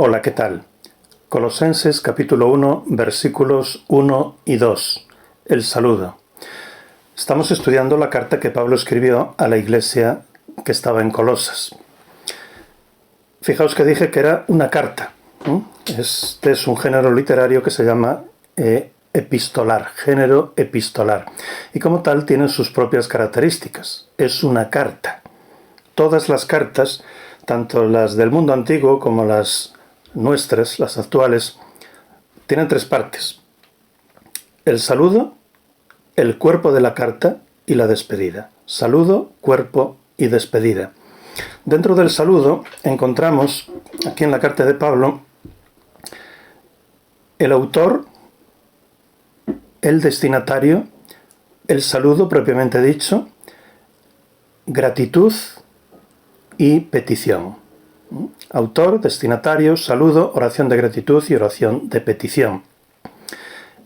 Hola, ¿qué tal? Colosenses capítulo 1, versículos 1 y 2. El saludo. Estamos estudiando la carta que Pablo escribió a la iglesia que estaba en Colosas. Fijaos que dije que era una carta. Este es un género literario que se llama epistolar, género epistolar. Y como tal tiene sus propias características. Es una carta. Todas las cartas, tanto las del mundo antiguo como las nuestras, las actuales, tienen tres partes: el saludo, el cuerpo de la carta y la despedida. Saludo, cuerpo y despedida. Dentro del saludo encontramos, aquí en la carta de Pablo, el autor, el destinatario, el saludo propiamente dicho, gratitud y petición. Autor, destinatario, saludo, oración de gratitud y oración de petición.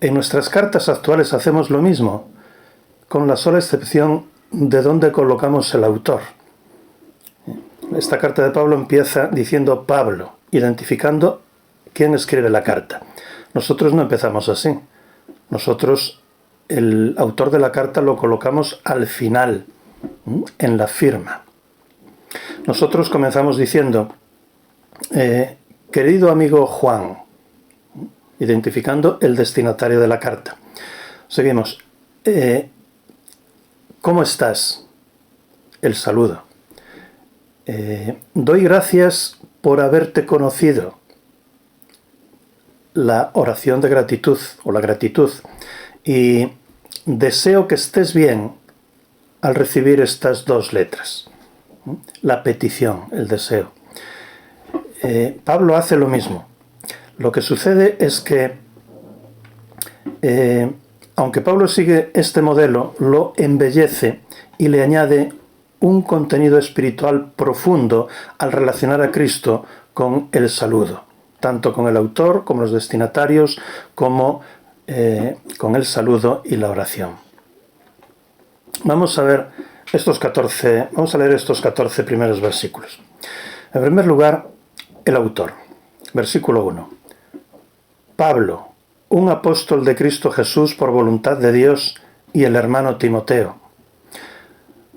En nuestras cartas actuales hacemos lo mismo, con la sola excepción de dónde colocamos el autor. Esta carta de Pablo empieza diciendo Pablo, identificando quién escribe la carta. Nosotros no empezamos así. Nosotros, el autor de la carta lo colocamos al final, en la firma. Nosotros comenzamos diciendo, querido amigo Juan, identificando el destinatario de la carta. Seguimos, ¿cómo estás? El saludo. Doy gracias por haberte conocido. La oración de gratitud o la gratitud. Y deseo que estés bien al recibir estas dos letras. La petición, el deseo. Pablo hace lo mismo. Lo que sucede es que, aunque Pablo sigue este modelo, lo embellece y le añade un contenido espiritual profundo al relacionar a Cristo con el saludo, tanto con el autor como los destinatarios, como con el saludo y la oración. Vamos a leer estos 14 primeros versículos. En primer lugar, el autor. Versículo 1. Pablo, un apóstol de Cristo Jesús por voluntad de Dios, y el hermano Timoteo.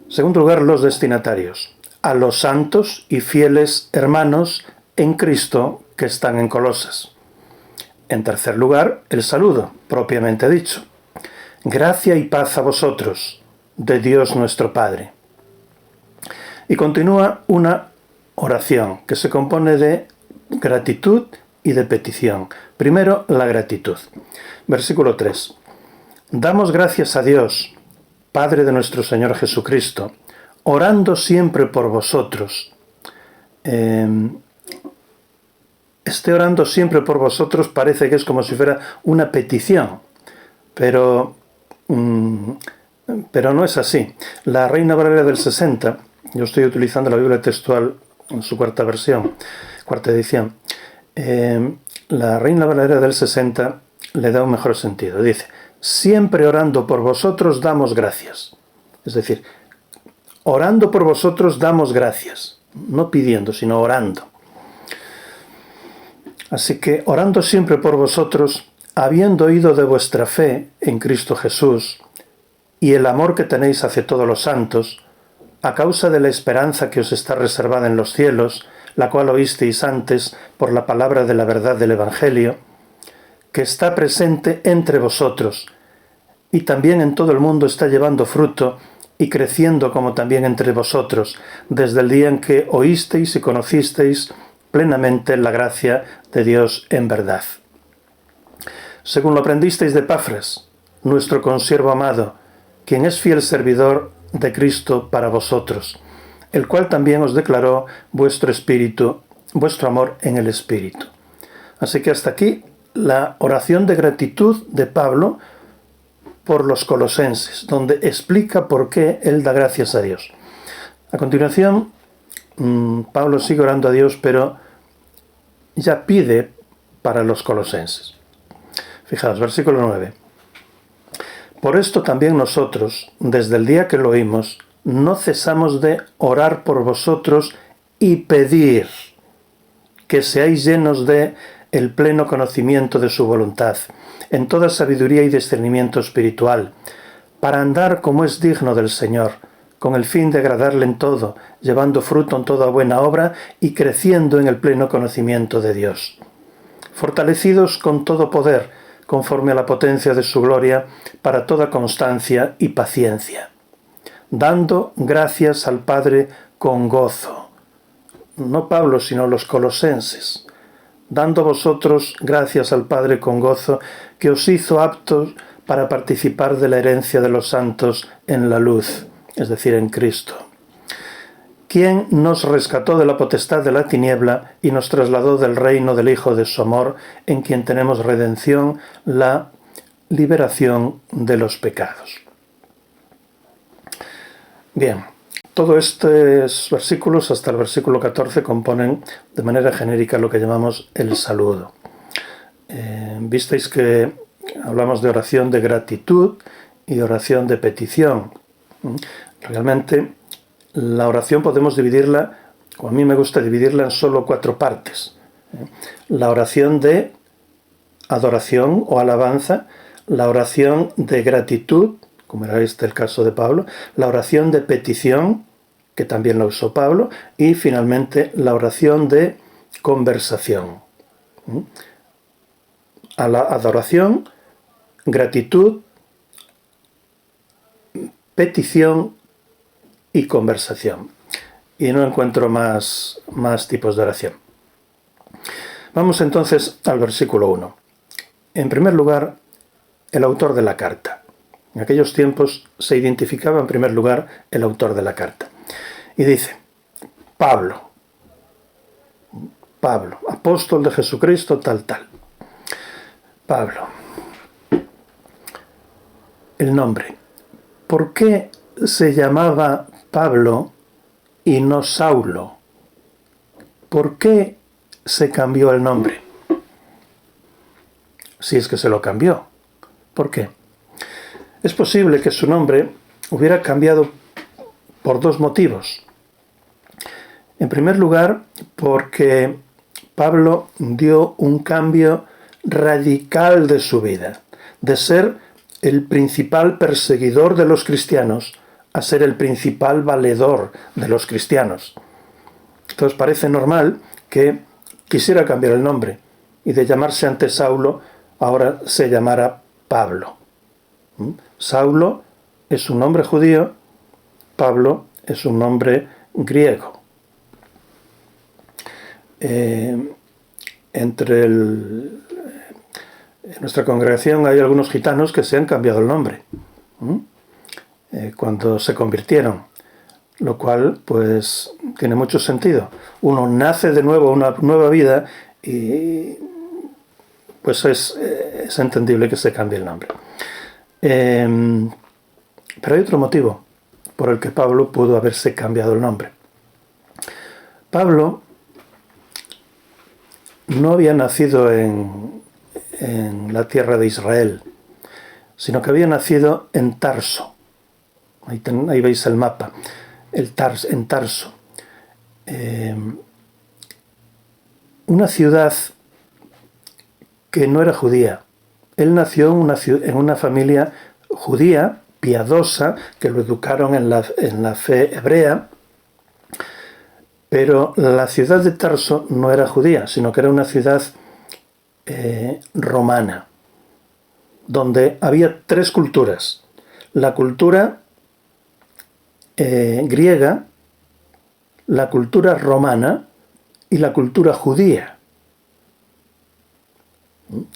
En segundo lugar, los destinatarios. A los santos y fieles hermanos en Cristo que están en Colosas. En tercer lugar, el saludo, propiamente dicho. Gracia y paz a vosotros, de Dios nuestro Padre. Y continúa una oración que se compone de gratitud y de petición. Primero, la gratitud. Versículo 3. Damos gracias a Dios, Padre de nuestro Señor Jesucristo, orando siempre por vosotros. Este orando siempre por vosotros parece que es como si fuera una petición, pero no es así. La Reina Valera del 60, yo estoy utilizando la Biblia textual en su cuarta edición, la Reina Valera del 60 le da un mejor sentido. Dice, siempre orando por vosotros damos gracias. Es decir, orando por vosotros damos gracias. No pidiendo, sino orando. Así que, orando siempre por vosotros, habiendo oído de vuestra fe en Cristo Jesús, y el amor que tenéis hacia todos los santos, a causa de la esperanza que os está reservada en los cielos, la cual oísteis antes por la palabra de la verdad del Evangelio, que está presente entre vosotros, y también en todo el mundo está llevando fruto y creciendo como también entre vosotros, desde el día en que oísteis y conocisteis plenamente la gracia de Dios en verdad. Según lo aprendisteis de Epafras, nuestro consiervo amado, quien es fiel servidor de Cristo para vosotros, el cual también os declaró vuestro amor en el Espíritu. Así que hasta aquí la oración de gratitud de Pablo por los colosenses, donde explica por qué él da gracias a Dios. A continuación, Pablo sigue orando a Dios, pero ya pide para los colosenses. Fijaos, versículo 9. Por esto también nosotros, desde el día que lo oímos, no cesamos de orar por vosotros y pedir que seáis llenos de el pleno conocimiento de su voluntad, en toda sabiduría y discernimiento espiritual, para andar como es digno del Señor, con el fin de agradarle en todo, llevando fruto en toda buena obra y creciendo en el pleno conocimiento de Dios. Fortalecidos con todo poder, conforme a la potencia de su gloria, para toda constancia y paciencia, dando gracias al Padre con gozo. No Pablo, sino los colosenses. Dando vosotros gracias al Padre con gozo, que os hizo aptos para participar de la herencia de los santos en la luz, es decir, en Cristo, quien nos rescató de la potestad de la tiniebla y nos trasladó del reino del Hijo de su amor, en quien tenemos redención, la liberación de los pecados. Bien, todos estos versículos, hasta el versículo 14, componen de manera genérica lo que llamamos el saludo. Visteis que hablamos de oración de gratitud y oración de petición. Realmente la oración podemos dividirla, o a mí me gusta dividirla en solo 4 partes. La oración de adoración o alabanza, la oración de gratitud, como era este el caso de Pablo, la oración de petición, que también la usó Pablo, y finalmente la oración de conversación. A la adoración, gratitud, petición y conversación. Y no encuentro más tipos de oración. Vamos entonces al versículo 1. En primer lugar, el autor de la carta. En aquellos tiempos se identificaba en primer lugar el autor de la carta. Y dice, Pablo, apóstol de Jesucristo, tal. Pablo. El nombre. ¿Por qué se llamaba Pablo y no Saulo? ¿Por qué se cambió el nombre? Si es que se lo cambió. ¿Por qué? Es posible que su nombre hubiera cambiado por 2 motivos. En primer lugar, porque Pablo dio un cambio radical de su vida, de ser el principal perseguidor de los cristianos a ser el principal valedor de los cristianos. Entonces parece normal que quisiera cambiar el nombre y de llamarse antes Saulo, ahora se llamara Pablo. Saulo es un nombre judío, Pablo es un nombre griego. En nuestra congregación hay algunos gitanos que se han cambiado el nombre cuando se convirtieron, lo cual pues tiene mucho sentido. Uno nace de nuevo una nueva vida y pues es entendible que se cambie el nombre. Pero hay otro motivo por el que Pablo pudo haberse cambiado el nombre. Pablo no había nacido en la tierra de Israel, sino que había nacido en Tarso. Ahí veis el mapa, en Tarso. Una ciudad que no era judía. Él nació en una familia judía, piadosa, que lo educaron en la fe hebrea, pero la ciudad de Tarso no era judía, sino que era una ciudad romana, donde había 3 culturas. La cultura griega, la cultura romana y la cultura judía.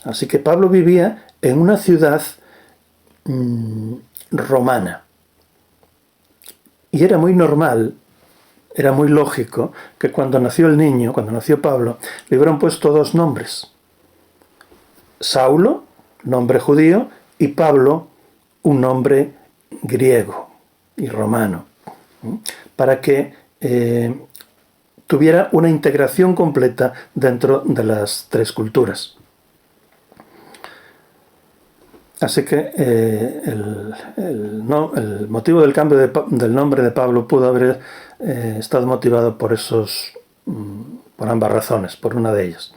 Así que Pablo vivía en una ciudad romana. Y era muy normal, era muy lógico que cuando nació el niño, cuando nació Pablo, le hubieran puesto 2 nombres. Saulo, nombre judío, y Pablo, un nombre griego y romano, para que tuviera una integración completa dentro de las 3 culturas. Así que el motivo del cambio del nombre de Pablo pudo haber estado motivado por esos por ambas razones, por una de ellas.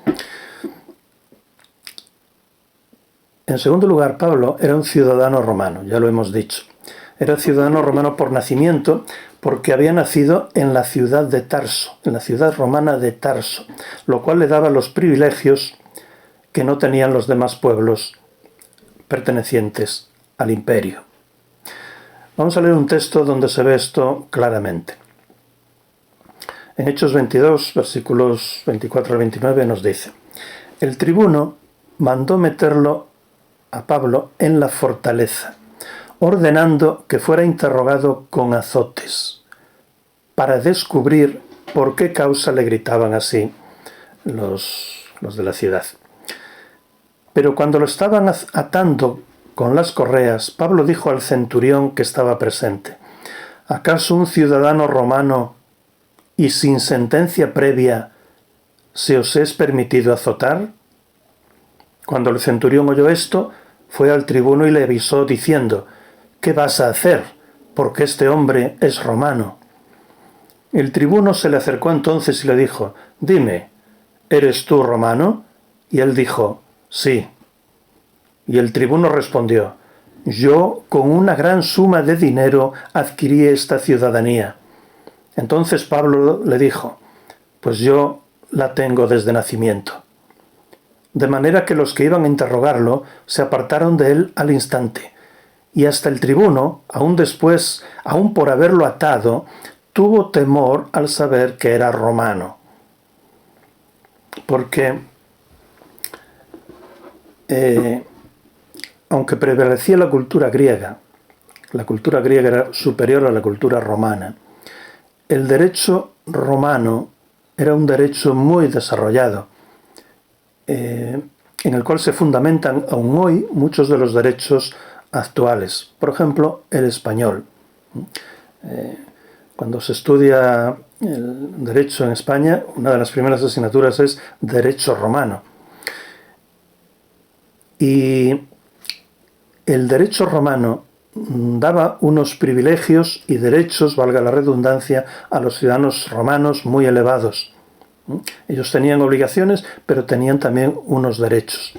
En segundo lugar, Pablo era un ciudadano romano, ya lo hemos dicho. Era ciudadano romano por nacimiento, porque había nacido en la ciudad de Tarso, en la ciudad romana de Tarso, lo cual le daba los privilegios que no tenían los demás pueblos pertenecientes al imperio. Vamos a leer un texto donde se ve esto claramente. En Hechos 22, versículos 24 al 29 nos dice: el tribuno mandó meterlo a Pablo en la fortaleza, ordenando que fuera interrogado con azotes, para descubrir por qué causa le gritaban así los de la ciudad. Pero cuando lo estaban atando con las correas, Pablo dijo al centurión que estaba presente: ¿acaso un ciudadano romano y sin sentencia previa se os es permitido azotar? Cuando el centurión oyó esto, fue al tribuno y le avisó diciendo: ¿qué vas a hacer? Porque este hombre es romano. El tribuno se le acercó entonces y le dijo: dime, ¿eres tú romano? Y él dijo: sí. Y el tribuno respondió: yo con una gran suma de dinero adquirí esta ciudadanía. Entonces Pablo le dijo: pues yo la tengo desde nacimiento. De manera que los que iban a interrogarlo se apartaron de él al instante, y hasta el tribuno, aún después, aún por haberlo atado, tuvo temor al saber que era romano. Porque aunque prevalecía la cultura griega era superior a la cultura romana, el derecho romano era un derecho muy desarrollado, en el cual se fundamentan aún hoy muchos de los derechos actuales. Por ejemplo, el español. Cuando se estudia el derecho en España, una de las primeras asignaturas es Derecho Romano. Y el derecho romano daba unos privilegios y derechos, valga la redundancia, a los ciudadanos romanos muy elevados. Ellos tenían obligaciones, pero tenían también unos derechos,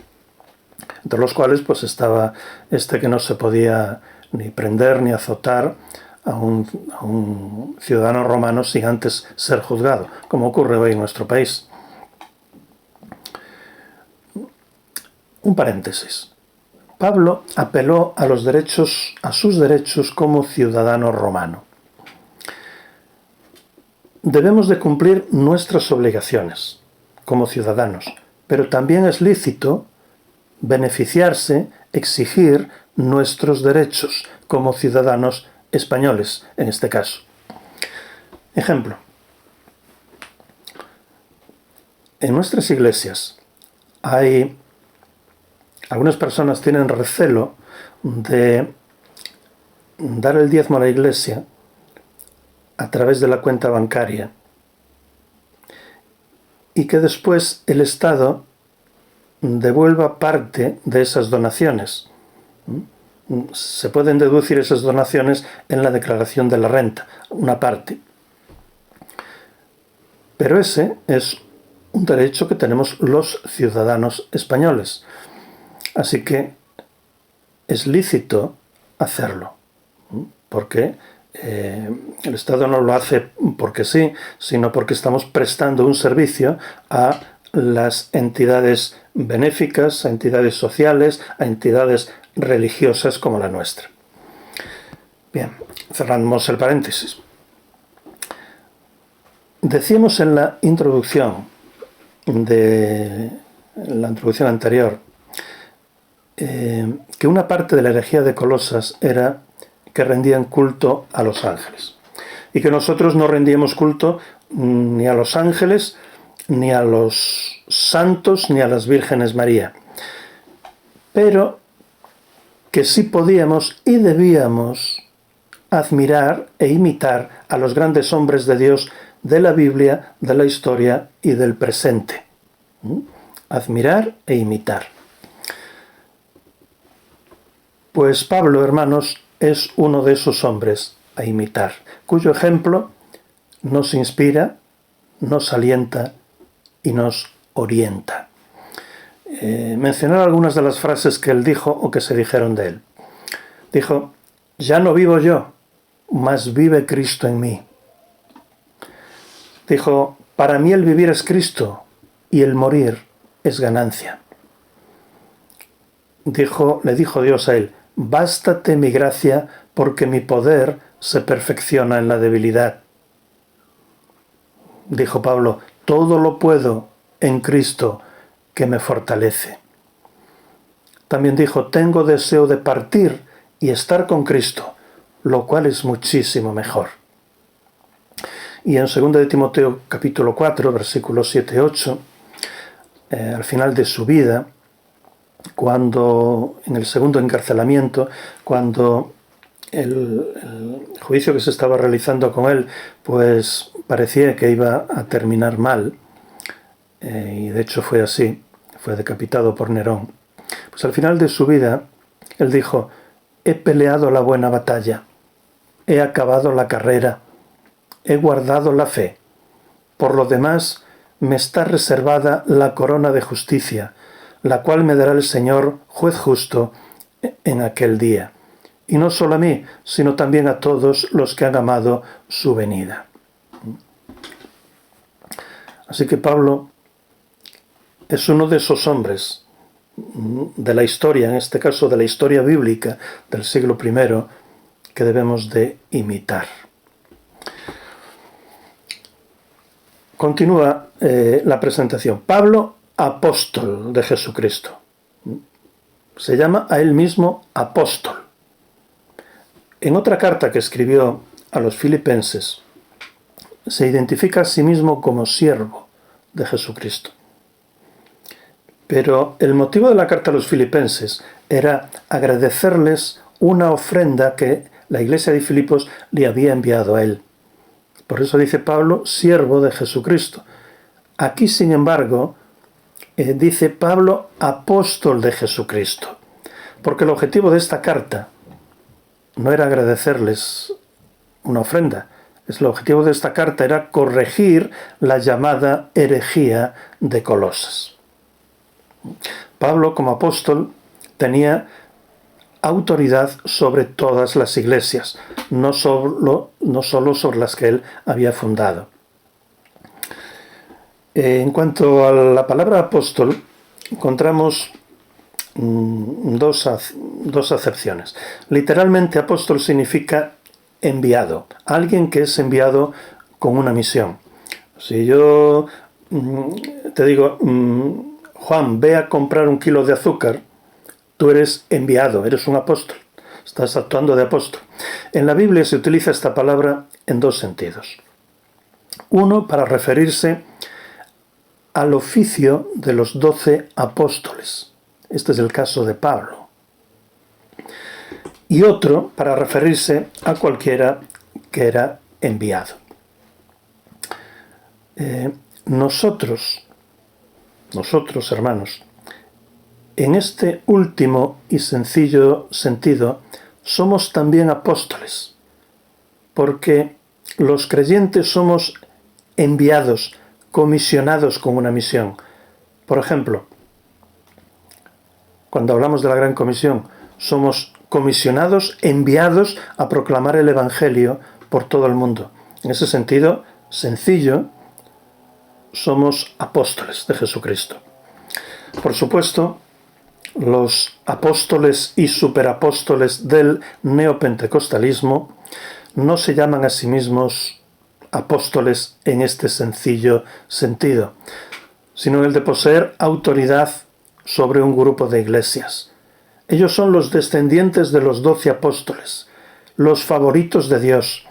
entre los cuales pues estaba que no se podía ni prender ni azotar a un ciudadano romano sin antes ser juzgado, como ocurre hoy en nuestro país. Un paréntesis. Pablo apeló a sus derechos como ciudadano romano. Debemos de cumplir nuestras obligaciones como ciudadanos, pero también es lícito beneficiarse, exigir nuestros derechos como ciudadanos españoles, en este caso. Ejemplo. En nuestras iglesias algunas personas tienen recelo de dar el diezmo a la iglesia a través de la cuenta bancaria y que después el Estado devuelva parte de esas donaciones. Se pueden deducir esas donaciones en la declaración de la renta, una parte. Pero ese es un derecho que tenemos los ciudadanos españoles. Así que es lícito hacerlo, porque el Estado no lo hace porque sí, sino porque estamos prestando un servicio a las entidades benéficas, a entidades sociales, a entidades religiosas como la nuestra. Bien, cerramos el paréntesis. Decíamos en la introducción anterior que una parte de la herejía de Colosas era que rendían culto a los ángeles y que nosotros no rendíamos culto ni a los ángeles, ni a los santos, ni a las vírgenes María, pero que sí podíamos y debíamos admirar e imitar a los grandes hombres de Dios de la Biblia, de la historia y del presente. Admirar e imitar. Pues Pablo, hermanos, es uno de esos hombres a imitar, cuyo ejemplo nos inspira, nos alienta y nos orienta. Mencionar algunas de las frases que él dijo o que se dijeron de él. Dijo: ya no vivo yo, mas vive Cristo en mí. Dijo: para mí el vivir es Cristo y el morir es ganancia. Le dijo Dios a él: bástate mi gracia, porque mi poder se perfecciona en la debilidad. Dijo Pablo: todo lo puedo en Cristo que me fortalece. También dijo: tengo deseo de partir y estar con Cristo, lo cual es muchísimo mejor. Y en 2 de Timoteo capítulo 4, versículos 7 y 8, al final de su vida, cuando en el segundo encarcelamiento, cuando el juicio que se estaba realizando con él, pues parecía que iba a terminar mal, y de hecho fue así, fue decapitado por Nerón. Pues al final de su vida, él dijo: he peleado la buena batalla, he acabado la carrera, he guardado la fe. Por lo demás, me está reservada la corona de justicia, la cual me dará el Señor, juez justo, en aquel día. Y no solo a mí, sino también a todos los que han amado su venida. Así que Pablo es uno de esos hombres de la historia, en este caso de la historia bíblica del siglo I, que debemos de imitar. Continúa la presentación. Pablo, apóstol de Jesucristo. Se llama a él mismo apóstol. En otra carta que escribió a los filipenses, se identifica a sí mismo como siervo de Jesucristo. Pero el motivo de la carta a los filipenses era agradecerles una ofrenda que la iglesia de Filipos le había enviado a él. Por eso dice Pablo, siervo de Jesucristo. Aquí, sin embargo, dice Pablo, apóstol de Jesucristo. Porque el objetivo de esta carta no era agradecerles una ofrenda. El objetivo de esta carta era corregir la llamada herejía de Colosas. Pablo, como apóstol, tenía autoridad sobre todas las iglesias, no solo sobre las que él había fundado. En cuanto a la palabra apóstol, encontramos dos acepciones. Literalmente, apóstol significa enviado, alguien que es enviado con una misión. Si yo te digo: Juan, ve a comprar 1 kilo de azúcar, tú eres enviado, eres un apóstol, estás actuando de apóstol. En la Biblia se utiliza esta palabra en dos sentidos. Uno, para referirse al oficio de los 12 apóstoles. Este es el caso de Pablo. Y otro, para referirse a cualquiera que era enviado. Nosotros, hermanos, en este último y sencillo sentido, somos también apóstoles, porque los creyentes somos enviados, comisionados con una misión. Por ejemplo, cuando hablamos de la Gran Comisión, somos comisionados, enviados a proclamar el Evangelio por todo el mundo. En ese sentido sencillo, somos apóstoles de Jesucristo. Por supuesto, los apóstoles y superapóstoles del neopentecostalismo no se llaman a sí mismos apóstoles en este sencillo sentido, sino el de poseer autoridad sobre un grupo de iglesias. Ellos son los descendientes de los 12 apóstoles, los favoritos de Dios,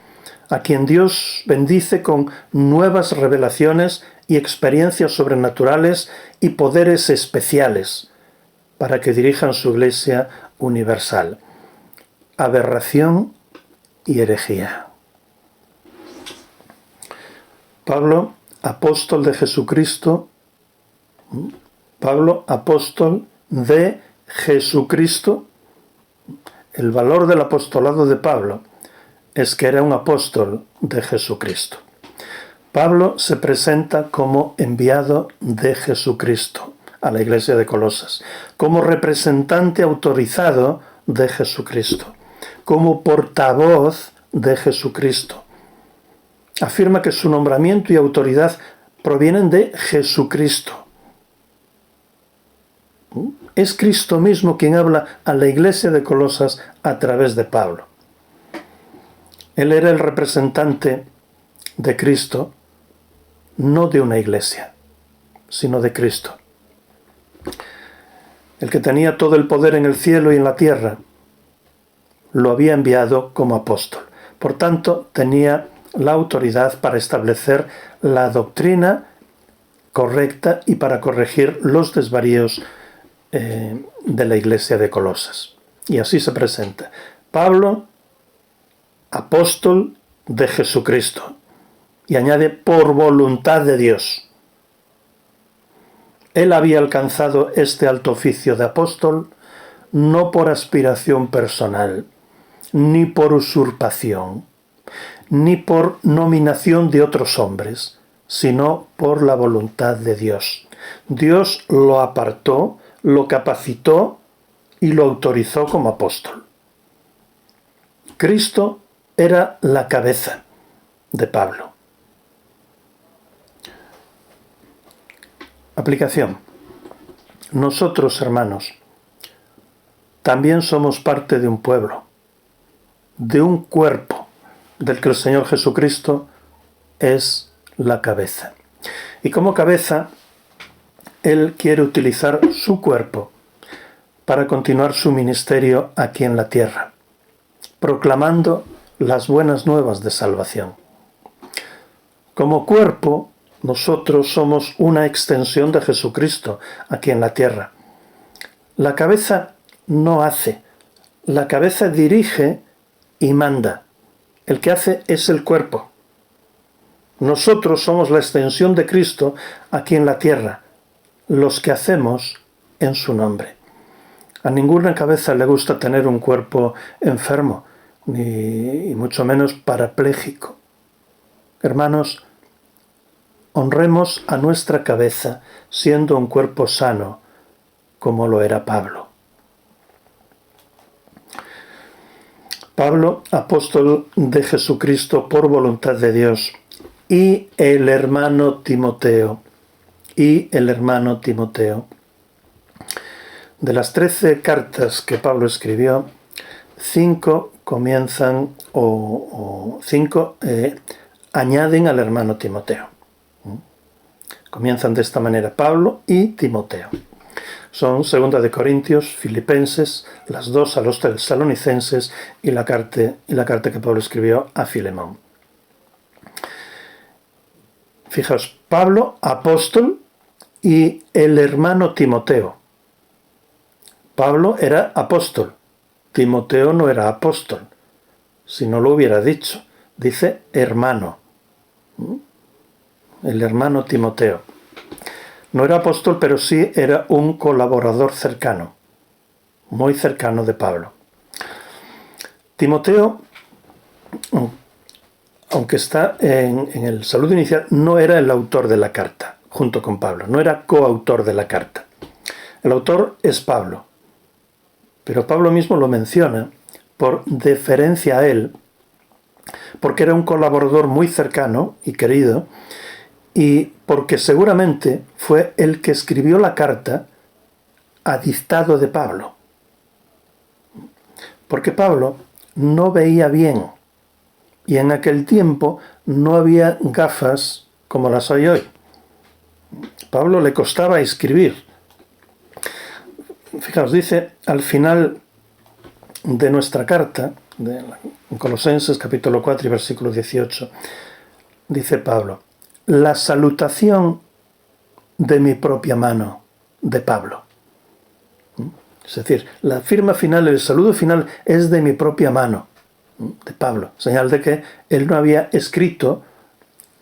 a quien Dios bendice con nuevas revelaciones y experiencias sobrenaturales y poderes especiales para que dirijan su iglesia universal. Aberración y herejía. Pablo, apóstol de Jesucristo. Pablo, apóstol de Jesucristo. El valor del apostolado de Pablo es que era un apóstol de Jesucristo. Pablo se presenta como enviado de Jesucristo a la iglesia de Colosas, como representante autorizado de Jesucristo, como portavoz de Jesucristo. Afirma que su nombramiento y autoridad provienen de Jesucristo. Es Cristo mismo quien habla a la iglesia de Colosas a través de Pablo. Él era el representante de Cristo, no de una iglesia, sino de Cristo. El que tenía todo el poder en el cielo y en la tierra, lo había enviado como apóstol. Por tanto, tenía la autoridad para establecer la doctrina correcta y para corregir los desvaríos de la iglesia de Colosas. Y así se presenta. Pablo, apóstol de Jesucristo. Y añade, por voluntad de Dios. Él había alcanzado este alto oficio de apóstol no por aspiración personal, ni por usurpación, ni por nominación de otros hombres, sino por la voluntad de Dios. Dios lo apartó, lo capacitó y lo autorizó como apóstol. Cristo era la cabeza de Pablo. Aplicación. Nosotros, hermanos, también somos parte de un pueblo, de un cuerpo, del que el Señor Jesucristo es la cabeza. Y como cabeza, Él quiere utilizar su cuerpo para continuar su ministerio aquí en la tierra, proclamando las buenas nuevas de salvación. Como cuerpo, nosotros somos una extensión de Jesucristo aquí en la tierra. La cabeza no hace, la cabeza dirige y manda. El que hace es el cuerpo. Nosotros somos la extensión de Cristo aquí en la tierra, los que hacemos en su nombre. A ninguna cabeza le gusta tener un cuerpo enfermo, ni mucho menos parapléjico. Hermanos, honremos a nuestra cabeza siendo un cuerpo sano, como lo era Pablo. Pablo, apóstol de Jesucristo por voluntad de Dios, y el hermano Timoteo. De las 13 cartas que Pablo escribió, 5 comienzan o 5 añaden al hermano Timoteo. Comienzan de esta manera, Pablo y Timoteo. Son 2 de Corintios, Filipenses, las 2 a los tesalonicenses y la carta que Pablo escribió a Filemón. Fijaos, Pablo, apóstol, y el hermano Timoteo. Pablo era apóstol, Timoteo no era apóstol. Si no lo hubiera dicho, dice hermano. El hermano Timoteo. No era apóstol, pero sí era un colaborador cercano, muy cercano de Pablo. Timoteo, aunque está en el saludo inicial, no era el autor de la carta, junto con Pablo, no era coautor de la carta. El autor es Pablo, pero Pablo mismo lo menciona por deferencia a él, porque era un colaborador muy cercano y querido, y porque seguramente fue el que escribió la carta a dictado de Pablo. Porque Pablo no veía bien, y en aquel tiempo no había gafas como las hay hoy. Pablo le costaba escribir. Fijaos, dice al final de nuestra carta, de Colosenses capítulo 4 y versículo 18, dice Pablo, la salutación de mi propia mano, de Pablo. Es decir, la firma final, el saludo final es de mi propia mano, de Pablo. Señal de que él no había escrito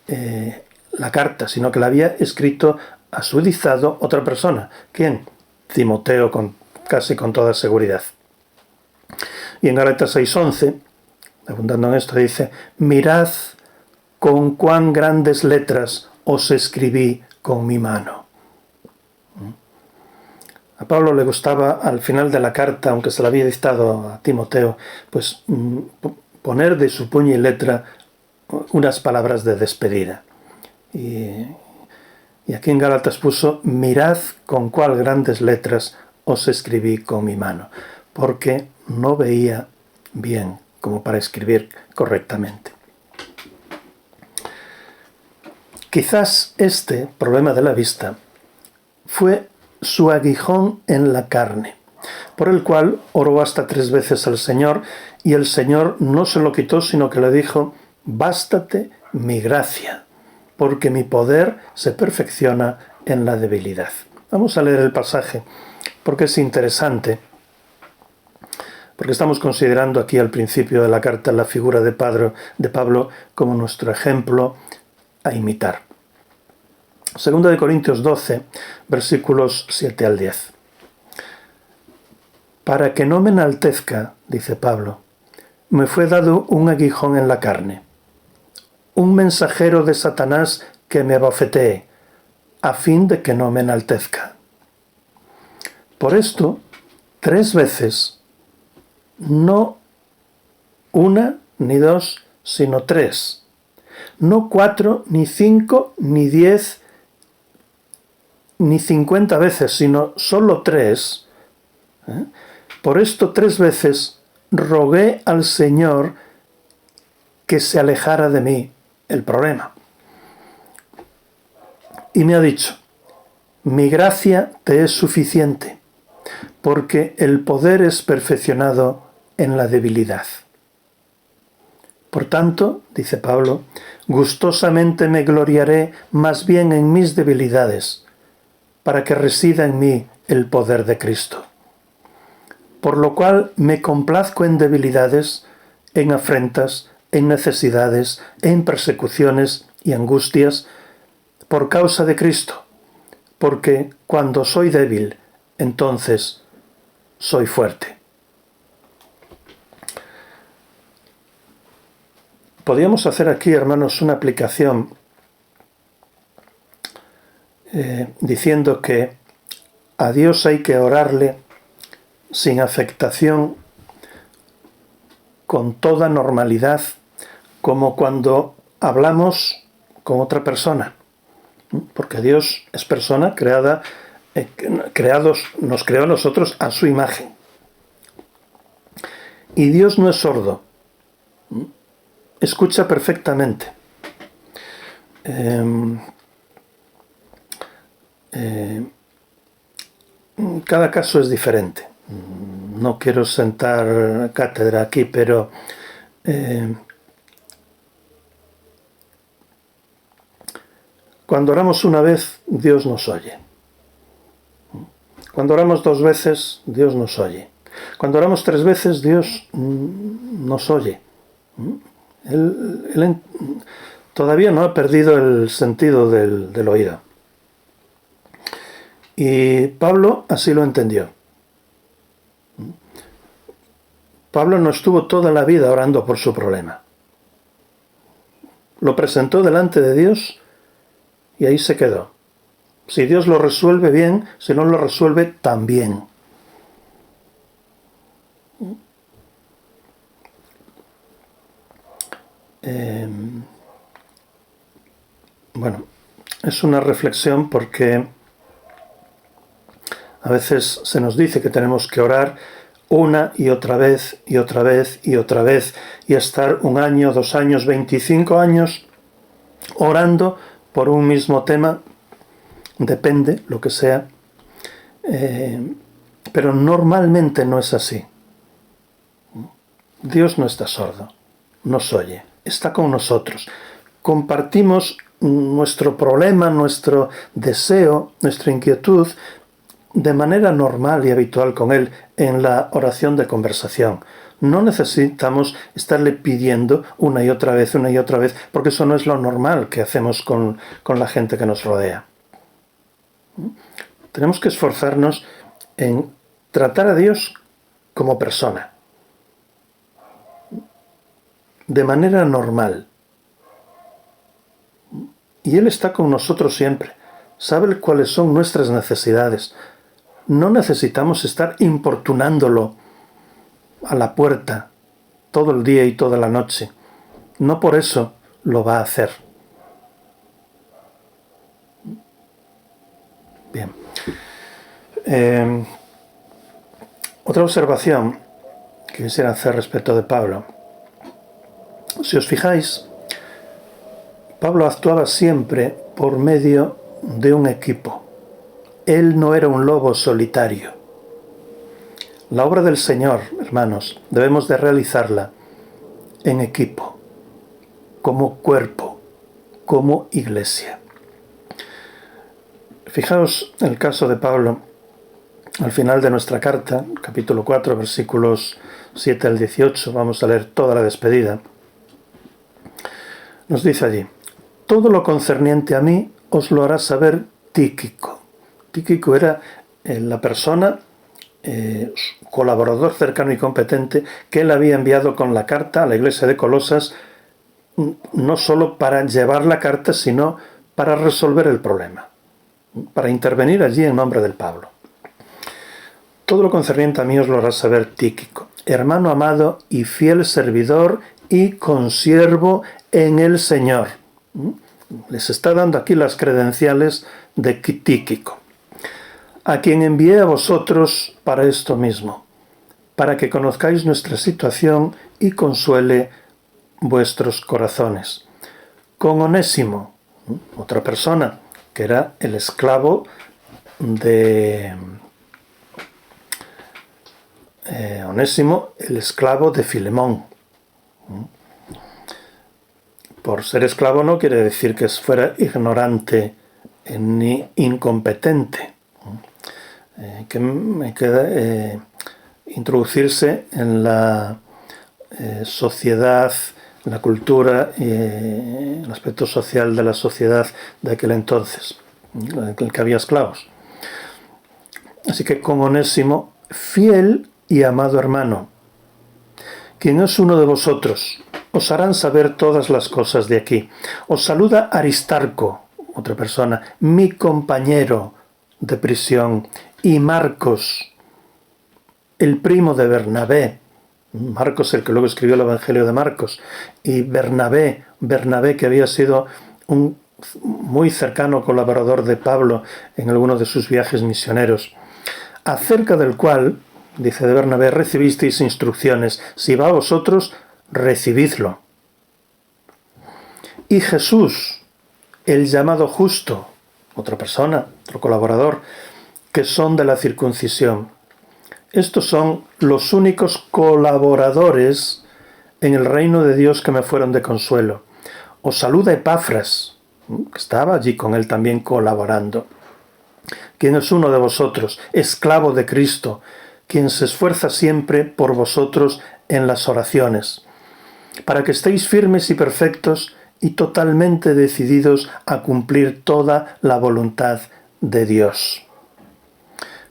la carta, sino que la había escrito a su dictado otra persona. ¿Quién? Timoteo, casi con toda seguridad. Y en Gálatas 6:11, abundando en esto, dice, mirad con cuán grandes letras os escribí con mi mano. A Pablo le gustaba al final de la carta, aunque se la había dictado a Timoteo, pues poner de su puño y letra unas palabras de despedida. Y aquí en Gálatas puso: mirad con cuál grandes letras os escribí con mi mano, porque no veía bien como para escribir correctamente. Quizás este problema de la vista fue su aguijón en la carne, por el cual oró hasta 3 veces al Señor, y el Señor no se lo quitó, sino que le dijo: bástate mi gracia, porque mi poder se perfecciona en la debilidad. Vamos a leer el pasaje, porque es interesante, porque estamos considerando aquí al principio de la carta la figura de Pablo como nuestro ejemplo a imitar. 2 Corintios 12, versículos 7 al 10. Para que no me enaltezca, dice Pablo, me fue dado un aguijón en la carne, un mensajero de Satanás que me abofetee, a fin de que no me enaltezca. Por esto, 3 veces, no 1 ni 2, sino 3, no 4, ni 5, ni 10, ni 50 veces, sino solo 3. Por esto 3 veces rogué al Señor que se alejara de mí el problema. Y me ha dicho: mi gracia te es suficiente, porque el poder es perfeccionado en la debilidad. Por tanto, dice Pablo, gustosamente me gloriaré más bien en mis debilidades, para que resida en mí el poder de Cristo. Por lo cual me complazco en debilidades, en afrentas, en necesidades, en persecuciones y angustias, por causa de Cristo, porque cuando soy débil, entonces soy fuerte. Podríamos hacer aquí, hermanos, una aplicación diciendo que a Dios hay que orarle sin afectación, con toda normalidad, como cuando hablamos con otra persona. Porque Dios es persona creada, nos creó a nosotros a su imagen. Y Dios no es sordo, escucha perfectamente. Cada caso es diferente. No quiero sentar cátedra aquí, pero cuando oramos una vez, Dios nos oye. Cuando oramos 2 veces, Dios nos oye. Cuando oramos 3 veces, Dios nos oye. Él todavía no ha perdido el sentido del oído. Y Pablo así lo entendió. Pablo no estuvo toda la vida orando por su problema. Lo presentó delante de Dios y ahí se quedó. Si Dios lo resuelve bien, si no lo resuelve, también. Bueno, es una reflexión porque a veces se nos dice que tenemos que orar una y otra vez, y otra vez, y otra vez, y estar 1 año, 2 años, 25 años orando por un mismo tema, depende, lo que sea, pero normalmente no es así. Dios no está sordo, nos oye, está con nosotros. Compartimos nuestro problema, nuestro deseo, nuestra inquietud, de manera normal y habitual con Él en la oración de conversación. No necesitamos estarle pidiendo una y otra vez, porque eso no es lo normal que hacemos con la gente que nos rodea. Tenemos que esforzarnos en tratar a Dios como persona, de manera normal. Y Él está con nosotros siempre. Sabe cuáles son nuestras necesidades. No necesitamos estar importunándolo a la puerta todo el día y toda la noche. No por eso lo va a hacer. Bien. Otra observación que quisiera hacer respecto de Pablo. Si os fijáis, Pablo actuaba siempre por medio de un equipo. Él no era un lobo solitario. La obra del Señor, hermanos, debemos de realizarla en equipo, como cuerpo, como iglesia. Fijaos en el caso de Pablo, al final de nuestra carta, capítulo 4, versículos 7 al 18, vamos a leer toda la despedida. Nos dice allí: todo lo concerniente a mí os lo hará saber Tíquico. Tíquico era la persona, colaborador cercano y competente, que él había enviado con la carta a la iglesia de Colosas, no solo para llevar la carta, sino para resolver el problema, para intervenir allí en nombre del Pablo. Todo lo concerniente a mí os lo hará saber Tíquico, hermano amado y fiel servidor y consiervo en el Señor. Les está dando aquí las credenciales de Tíquico, a quien envié a vosotros para esto mismo, para que conozcáis nuestra situación y consuele vuestros corazones. Con Onésimo, otra persona, que era el esclavo de Onésimo, el esclavo de Filemón. Por ser esclavo no quiere decir que fuera ignorante ni incompetente. Que queda introducirse en la sociedad, la cultura y el aspecto social de la sociedad de aquel entonces, en el que había esclavos. Así que con Onésimo, fiel y amado hermano, quien es uno de vosotros, os harán saber todas las cosas de aquí. Os saluda Aristarco, otra persona, mi compañero de prisión, y Marcos, el primo de Bernabé. Marcos, el que luego escribió el Evangelio de Marcos, y Bernabé que había sido un muy cercano colaborador de Pablo en algunos de sus viajes misioneros, acerca del cual, dice de Bernabé, recibisteis instrucciones. Si va a vosotros, recibidlo. Y Jesús, el llamado justo, otra persona, otro colaborador, que son de la circuncisión. Estos son los únicos colaboradores en el reino de Dios que me fueron de consuelo. Os saluda Epafras, que estaba allí con él también colaborando, quien es uno de vosotros, esclavo de Cristo, quien se esfuerza siempre por vosotros en las oraciones, para que estéis firmes y perfectos y totalmente decididos a cumplir toda la voluntad de Dios.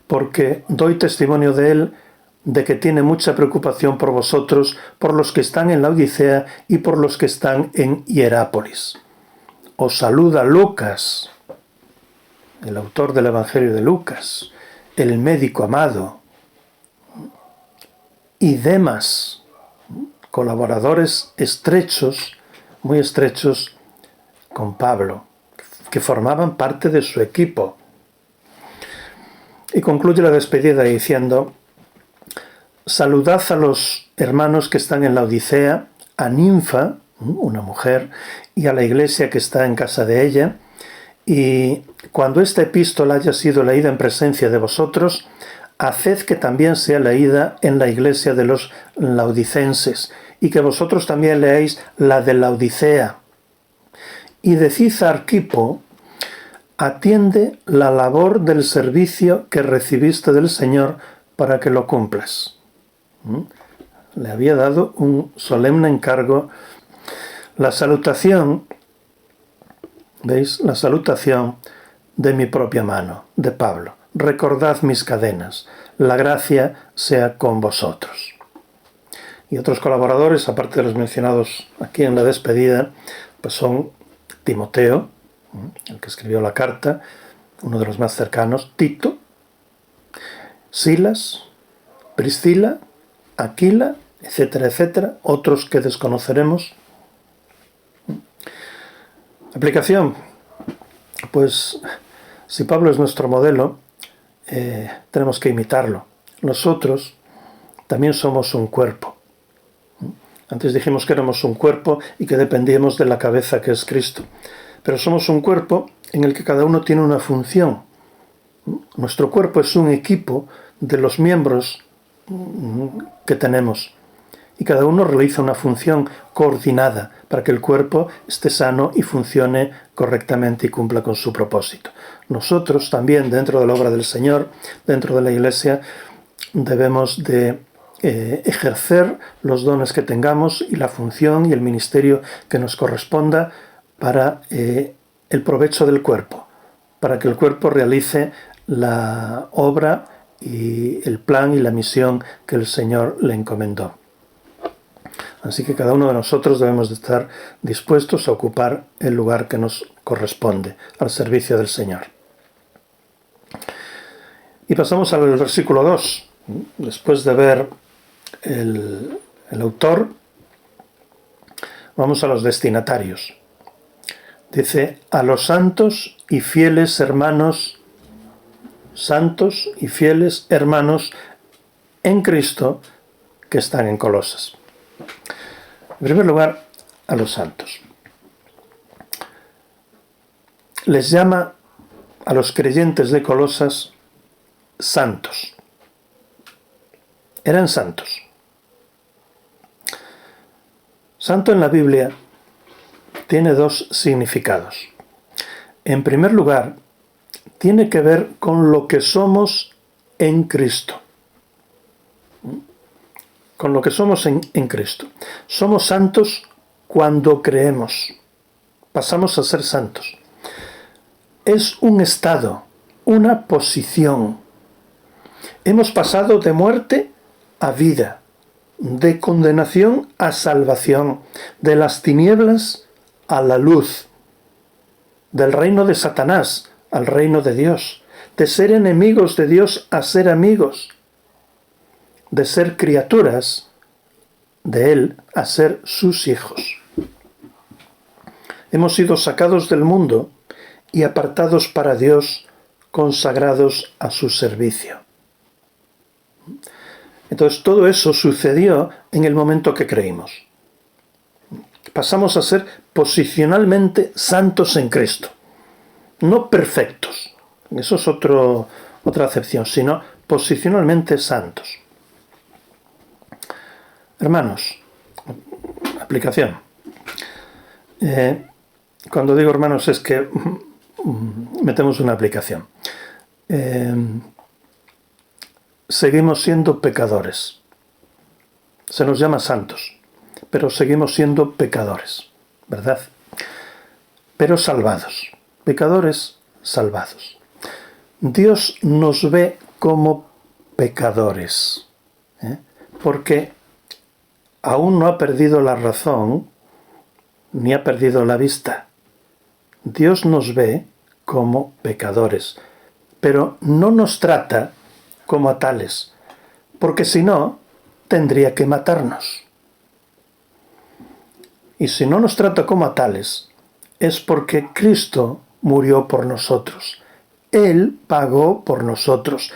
Porque doy testimonio de él, de que tiene mucha preocupación por vosotros, por los que están en la Odisea y por los que están en Hierápolis. Os saluda Lucas, el autor del Evangelio de Lucas, el médico amado, y Demas, colaboradores estrechos, muy estrechos con Pablo, que formaban parte de su equipo. Y concluye la despedida diciendo: saludad a los hermanos que están en la Odisea, a Ninfa, una mujer, y a la iglesia que está en casa de ella, y cuando esta epístola haya sido leída en presencia de vosotros, haced que también sea leída en la iglesia de los laodicenses, y que vosotros también leáis la de la Odisea. Y decid a Arquipo: atiende la labor del servicio que recibiste del Señor para que lo cumplas. Le había dado un solemne encargo. La salutación, ¿veis? La salutación de mi propia mano, de Pablo. Recordad mis cadenas. La gracia sea con vosotros. Y otros colaboradores, aparte de los mencionados aquí en la despedida, pues son Timoteo, el que escribió la carta, uno de los más cercanos, Tito, Silas, Priscila, Aquila, etcétera, etcétera, otros que desconoceremos. Aplicación. Pues si Pablo es nuestro modelo, tenemos que imitarlo. Nosotros también somos un cuerpo. Antes dijimos que éramos un cuerpo y que dependíamos de la cabeza que es Cristo. Pero somos un cuerpo en el que cada uno tiene una función. Nuestro cuerpo es un equipo de los miembros que tenemos. Y cada uno realiza una función coordinada para que el cuerpo esté sano y funcione correctamente y cumpla con su propósito. Nosotros también, dentro de la obra del Señor, dentro de la Iglesia, debemos de ejercer los dones que tengamos y la función y el ministerio que nos corresponda para el provecho del cuerpo, para que el cuerpo realice la obra y el plan y la misión que el Señor le encomendó. Así que cada uno de nosotros debemos de estar dispuestos a ocupar el lugar que nos corresponde al servicio del Señor. Y pasamos al versículo 2. Después de ver el autor, vamos a los destinatarios. Dice, a los santos y fieles hermanos en Cristo que están en Colosas. En primer lugar, a los santos. Les llama a los creyentes de Colosas santos. Eran santos. Santo en la Biblia tiene dos significados. En primer lugar, tiene que ver con lo que somos en Cristo. Con lo que somos en Cristo. Somos santos cuando creemos. Pasamos a ser santos. Es un estado, una posición. Hemos pasado de muerte a vida, de condenación a salvación, de las tinieblas a la luz, del reino de Satanás al reino de Dios, de ser enemigos de Dios a ser amigos, de ser criaturas de Él a ser sus hijos. Hemos sido sacados del mundo y apartados para Dios, consagrados a su servicio. Entonces todo eso sucedió en el momento que creímos. Pasamos a ser posicionalmente santos en Cristo. No perfectos, eso es otra acepción, sino posicionalmente santos. Hermanos, aplicación. Cuando digo hermanos es que metemos una aplicación. Seguimos siendo pecadores. Se nos llama santos, pero seguimos siendo pecadores, ¿verdad? Pero salvados. Pecadores salvados. Dios nos ve como pecadores, porque aún no ha perdido la razón ni ha perdido la vista. Dios nos ve como pecadores, pero no nos trata como a tales, porque si no, tendría que matarnos. Y si no nos trata como a tales, es porque Cristo murió por nosotros. Él pagó por nosotros.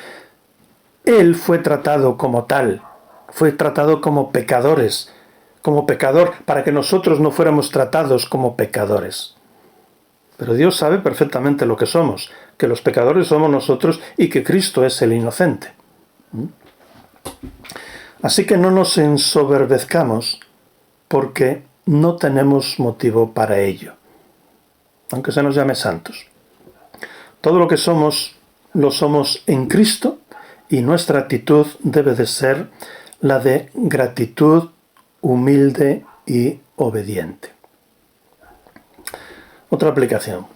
Él fue tratado como tal. Fue tratado como pecadores, como pecador, para que nosotros no fuéramos tratados como pecadores. Pero Dios sabe perfectamente lo que somos, que los pecadores somos nosotros y que Cristo es el inocente. Así que no nos ensoberbezcamos porque no tenemos motivo para ello, aunque se nos llame santos. Todo lo que somos, lo somos en Cristo y nuestra actitud debe de ser la de gratitud humilde y obediente. Otra aplicación.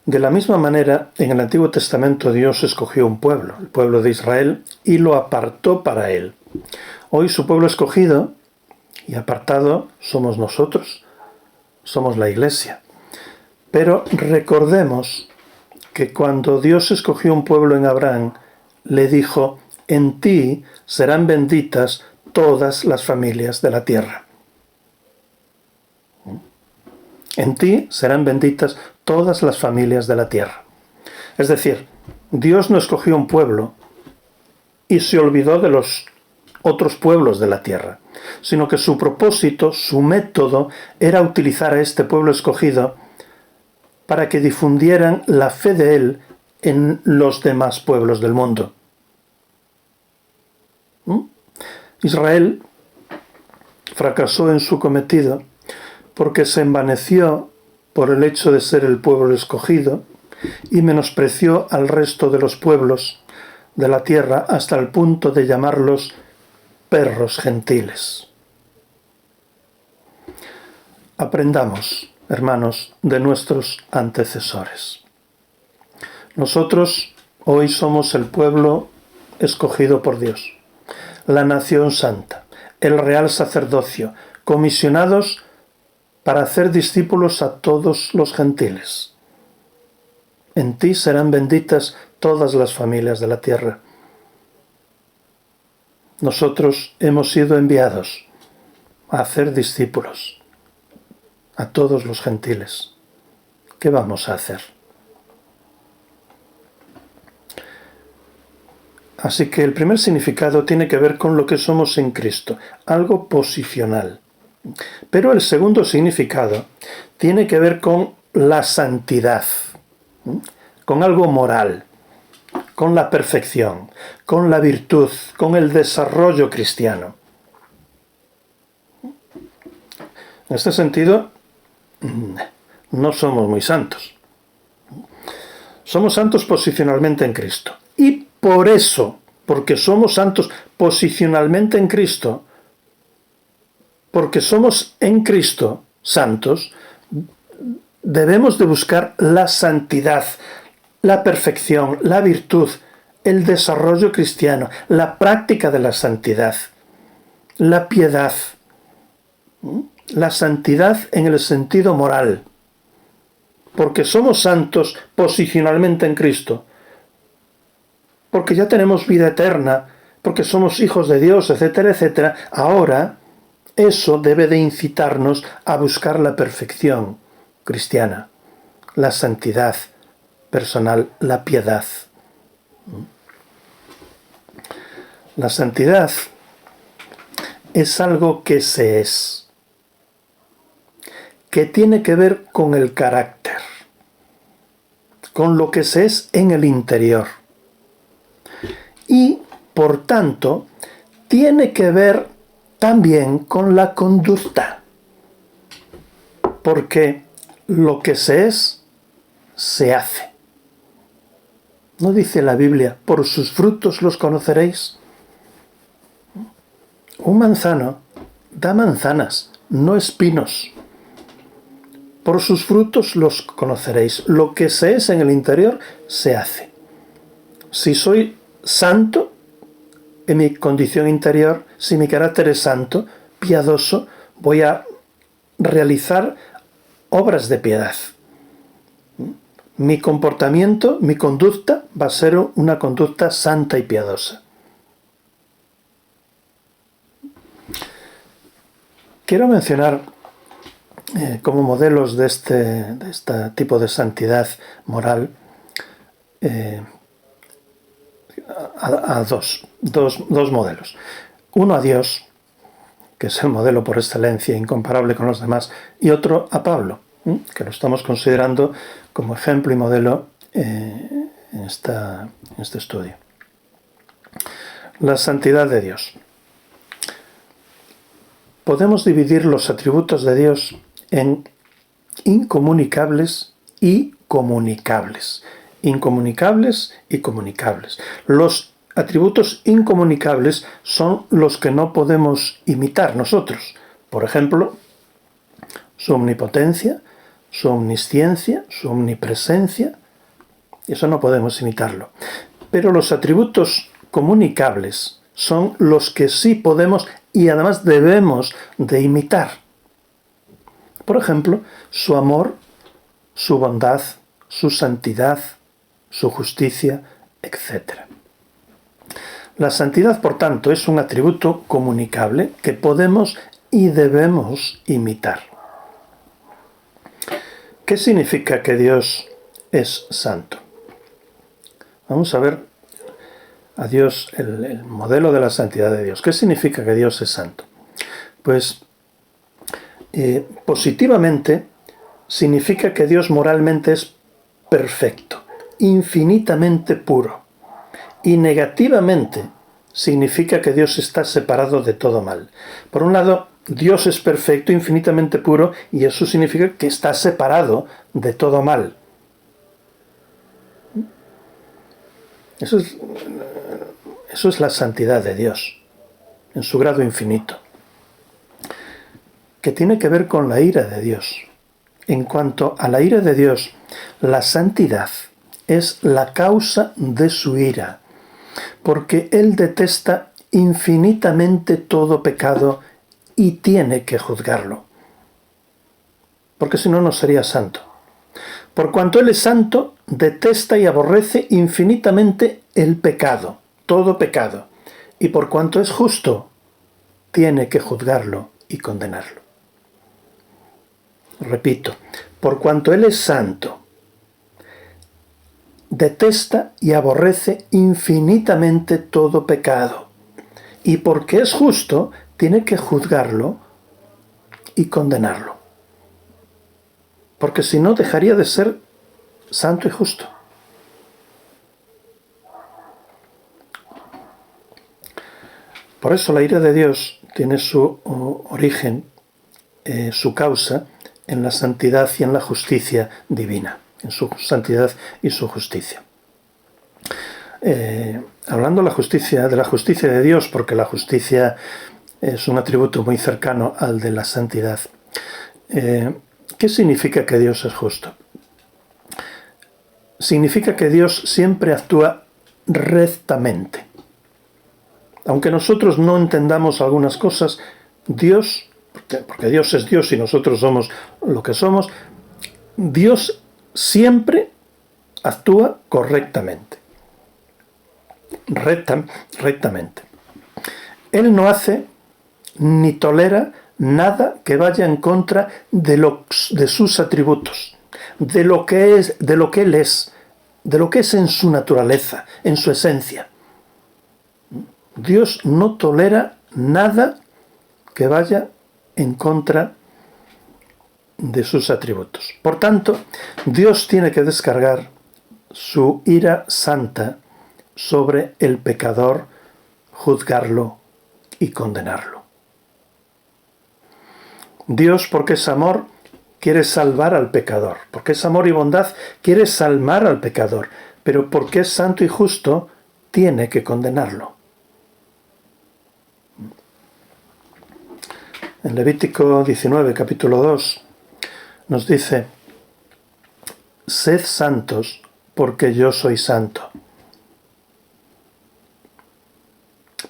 De la misma manera, en el Antiguo Testamento Dios escogió un pueblo, el pueblo de Israel, y lo apartó para Él. Hoy su pueblo escogido y apartado somos nosotros, somos la Iglesia. Pero recordemos que cuando Dios escogió un pueblo en Abraham, le dijo: en ti serán benditas todas las familias de la tierra. En ti serán benditas todas las familias de la tierra. Es decir, Dios no escogió un pueblo y se olvidó de los otros pueblos de la tierra, sino que su propósito, su método, era utilizar a este pueblo escogido para que difundieran la fe de Él en los demás pueblos del mundo. Israel fracasó en su cometido porque se envaneció por el hecho de ser el pueblo escogido y menospreció al resto de los pueblos de la tierra hasta el punto de llamarlos perros gentiles. Aprendamos, hermanos, de nuestros antecesores. Nosotros hoy somos el pueblo escogido por Dios, la nación santa, el real sacerdocio, comisionados para hacer discípulos a todos los gentiles. En ti serán benditas todas las familias de la tierra. Nosotros hemos sido enviados a hacer discípulos a todos los gentiles. ¿Qué vamos a hacer? Así que el primer significado tiene que ver con lo que somos en Cristo, algo posicional. Pero el segundo significado tiene que ver con la santidad, con algo moral, con la perfección, con la virtud, con el desarrollo cristiano. En este sentido, no somos muy santos. Somos santos posicionalmente en Cristo. Y por eso, porque somos santos posicionalmente en Cristo, porque somos en Cristo santos, debemos de buscar la santidad, la perfección, la virtud, el desarrollo cristiano, la práctica de la santidad, la piedad, la santidad en el sentido moral, porque somos santos posicionalmente en Cristo, porque ya tenemos vida eterna, porque somos hijos de Dios, etcétera, etcétera. Ahora, eso debe de incitarnos a buscar la perfección cristiana, la santidad personal, la piedad. La santidad es algo que se es, que tiene que ver con el carácter, con lo que se es en el interior. Y, por tanto, tiene que ver también con la conducta, porque lo que se es, se hace. ¿No dice la Biblia: por sus frutos los conoceréis? Un manzano da manzanas, no espinos. Por sus frutos los conoceréis. Lo que se es en el interior, se hace. Si soy santo en mi condición interior, si mi carácter es santo, piadoso, voy a realizar obras de piedad. Mi comportamiento, mi conducta va a ser una conducta santa y piadosa. Quiero mencionar como modelos de este tipo de santidad moral a dos modelos. Uno a Dios, que es el modelo por excelencia, incomparable con los demás, y otro a Pablo, que lo estamos considerando como ejemplo y modelo en este estudio. La santidad de Dios. Podemos dividir los atributos de Dios en incomunicables y comunicables. Incomunicables y comunicables. Los atributos incomunicables son los que no podemos imitar nosotros. Por ejemplo, su omnipotencia, su omnisciencia, su omnipresencia. Eso no podemos imitarlo. Pero los atributos comunicables son los que sí podemos y además debemos de imitar. Por ejemplo, su amor su bondad, su santidad, su justicia, etc. La santidad, por tanto, es un atributo comunicable que podemos y debemos imitar. ¿Qué significa que Dios es santo? Vamos a ver a Dios, el modelo de la santidad de Dios. ¿Qué significa que Dios es santo? Pues positivamente significa que Dios moralmente es perfecto, infinitamente puro. Y negativamente significa que Dios está separado de todo mal. Por un lado, Dios es perfecto, infinitamente puro, y eso significa que está separado de todo mal. Eso es la santidad de Dios, en su grado infinito, que tiene que ver con la ira de Dios. En cuanto a la ira de Dios, la santidad es la causa de su ira, porque Él detesta infinitamente todo pecado y tiene que juzgarlo, porque si no, no sería santo. Por cuanto Él es santo, detesta y aborrece infinitamente el pecado, todo pecado, y por cuanto es justo, tiene que juzgarlo y condenarlo. Repito, por cuanto Él es santo, detesta y aborrece infinitamente todo pecado, y porque es justo, tiene que juzgarlo y condenarlo. Porque si no, dejaría de ser santo y justo. Por eso la ira de Dios tiene su origen, su causa, en la santidad y en la justicia divina, en su santidad y su justicia. Hablando de la justicia de Dios, porque la justicia es un atributo muy cercano al de la santidad. ¿Qué significa que Dios es justo? Significa que Dios siempre actúa rectamente. Aunque nosotros no entendamos algunas cosas, Dios, porque Dios es Dios y nosotros somos lo que somos, Dios siempre actúa correctamente. Rectamente. Él no hace ni tolera nada que vaya en contra de sus atributos, de lo que Él es, de lo que es en su naturaleza, en su esencia. Dios no tolera nada que vaya en contra de sus atributos. Por tanto, Dios tiene que descargar su ira santa sobre el pecador, juzgarlo y condenarlo. Dios, porque es amor, quiere salvar al pecador. Porque es amor y bondad, quiere salvar al pecador. Pero porque es santo y justo, tiene que condenarlo. En Levítico 19, capítulo 2, nos dice: sed santos, porque yo soy santo.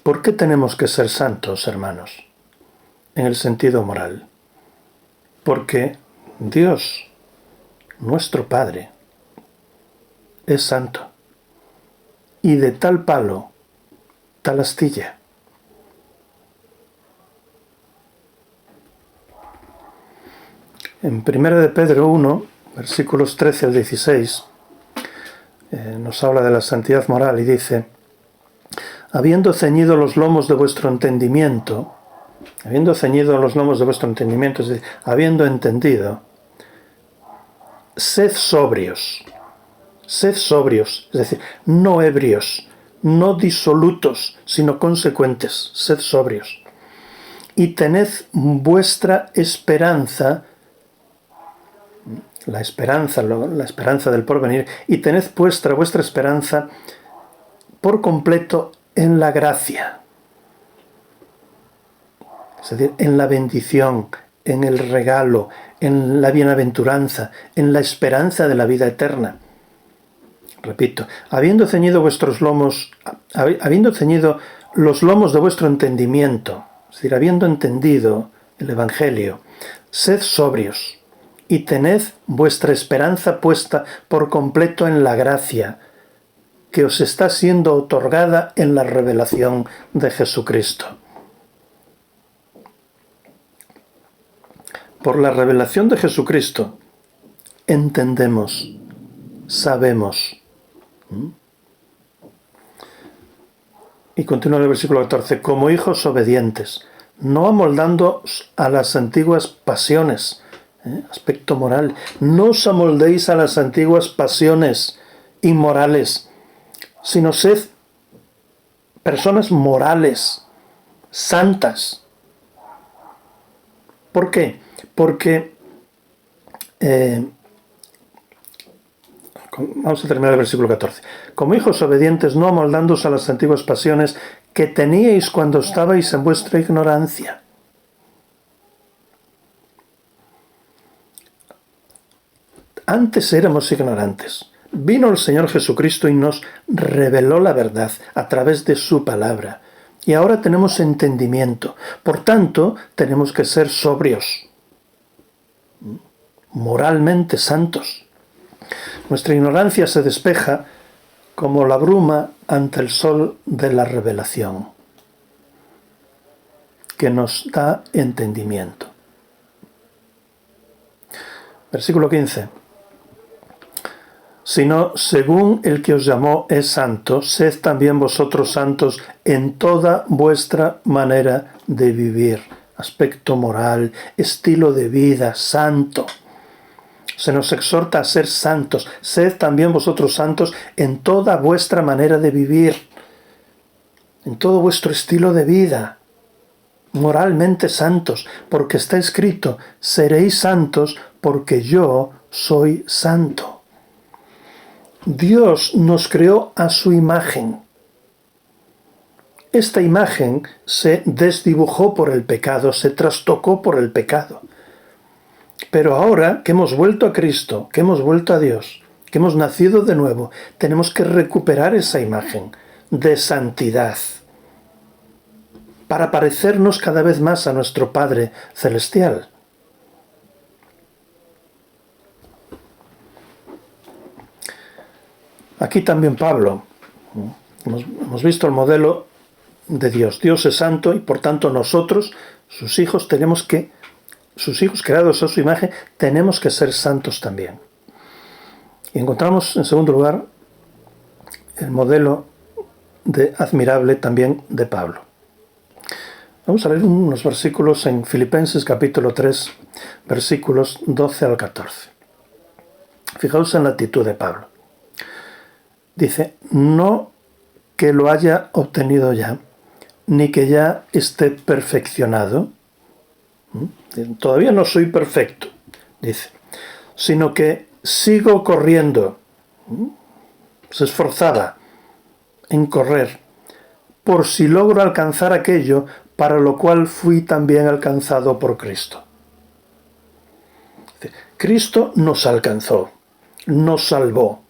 ¿Por qué tenemos que ser santos, hermanos? En el sentido moral. Porque Dios, nuestro Padre, es santo. Y de tal palo, tal astilla. En 1 de Pedro 1, versículos 13 al 16, nos habla de la santidad moral y dice: habiendo ceñido los lomos de vuestro entendimiento, es decir, habiendo entendido, sed sobrios, es decir, no ebrios, no disolutos, sino consecuentes, sed sobrios, y tened vuestra esperanza, la esperanza del porvenir, y tened vuestra esperanza por completo en la gracia, es decir, en la bendición, en el regalo, en la bienaventuranza, en la esperanza de la vida eterna. Repito, habiendo ceñido los lomos de vuestro entendimiento, es decir, habiendo entendido el Evangelio, sed sobrios, y tened vuestra esperanza puesta por completo en la gracia que os está siendo otorgada en la revelación de Jesucristo. Por la revelación de Jesucristo entendemos, sabemos. Y continúa el versículo 14, como hijos obedientes, no amoldándoos a las antiguas pasiones, aspecto moral, no os amoldéis a las antiguas pasiones inmorales, sino sed personas morales, santas. ¿Por qué? Porque, vamos a terminar el versículo 14. Como hijos obedientes, no amoldándoos a las antiguas pasiones que teníais cuando estabais en vuestra ignorancia. Antes éramos ignorantes. Vino el Señor Jesucristo y nos reveló la verdad a través de su palabra. Y ahora tenemos entendimiento. Por tanto, tenemos que ser sobrios, moralmente santos. Nuestra ignorancia se despeja como la bruma ante el sol de la revelación, que nos da entendimiento. Versículo 15. Sino, según el que os llamó es santo, sed también vosotros santos en toda vuestra manera de vivir. Aspecto moral, estilo de vida, santo. Se nos exhorta a ser santos. Sed también vosotros santos en toda vuestra manera de vivir, en todo vuestro estilo de vida, moralmente santos, porque está escrito, seréis santos porque yo soy santo. Dios nos creó a su imagen. Esta imagen se desdibujó por el pecado, se trastocó por el pecado. Pero ahora que hemos vuelto a Cristo, que hemos vuelto a Dios, que hemos nacido de nuevo, tenemos que recuperar esa imagen de santidad para parecernos cada vez más a nuestro Padre Celestial. Aquí también Pablo, hemos visto el modelo de Dios. Dios es santo y por tanto nosotros, sus hijos creados a su imagen, tenemos que ser santos también. Y encontramos en segundo lugar el modelo admirable también de Pablo. Vamos a leer unos versículos en Filipenses capítulo 3, versículos 12 al 14. Fijaos en la actitud de Pablo. Dice, no que lo haya obtenido ya, ni que ya esté perfeccionado. Todavía no soy perfecto, dice, sino que sigo corriendo. Se esforzaba en correr, por si logro alcanzar aquello para lo cual fui también alcanzado por Cristo. Dice, Cristo nos alcanzó, nos salvó.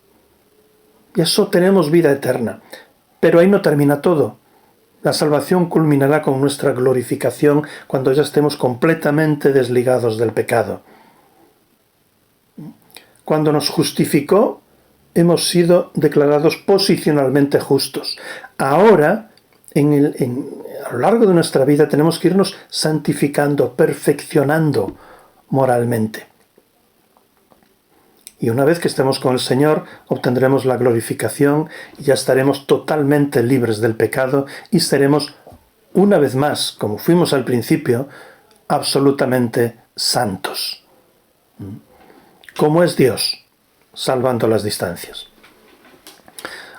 Y eso tenemos vida eterna. Pero ahí no termina todo. La salvación culminará con nuestra glorificación cuando ya estemos completamente desligados del pecado. Cuando nos justificó, hemos sido declarados posicionalmente justos. Ahora, a lo largo de nuestra vida, tenemos que irnos santificando, perfeccionando moralmente. Y una vez que estemos con el Señor, obtendremos la glorificación y ya estaremos totalmente libres del pecado y seremos, una vez más, como fuimos al principio, absolutamente santos. Como es Dios, salvando las distancias.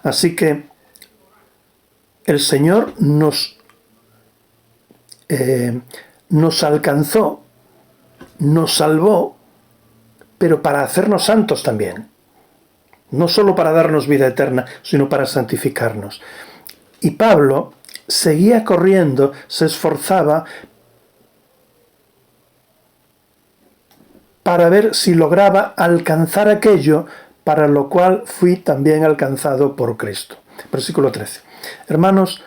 Así que el Señor nos alcanzó, nos salvó, pero para hacernos santos también. No solo para darnos vida eterna, sino para santificarnos. Y Pablo seguía corriendo, se esforzaba para ver si lograba alcanzar aquello para lo cual fui también alcanzado por Cristo. Versículo 13. Hermanos,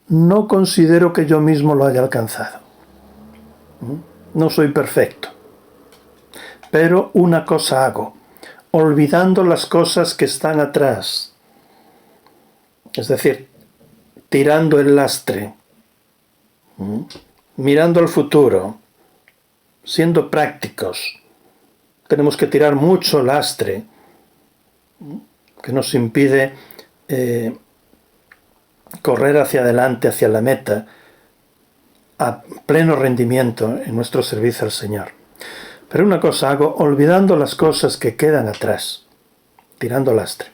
no considero que yo mismo lo haya alcanzado. No soy perfecto. Pero una cosa hago, olvidando las cosas que están atrás. Es decir, tirando el lastre, mirando al futuro, siendo prácticos. Tenemos que tirar mucho lastre que nos impide correr hacia adelante, hacia la meta, a pleno rendimiento en nuestro servicio al Señor. Pero una cosa hago, olvidando las cosas que quedan atrás, tirando lastre,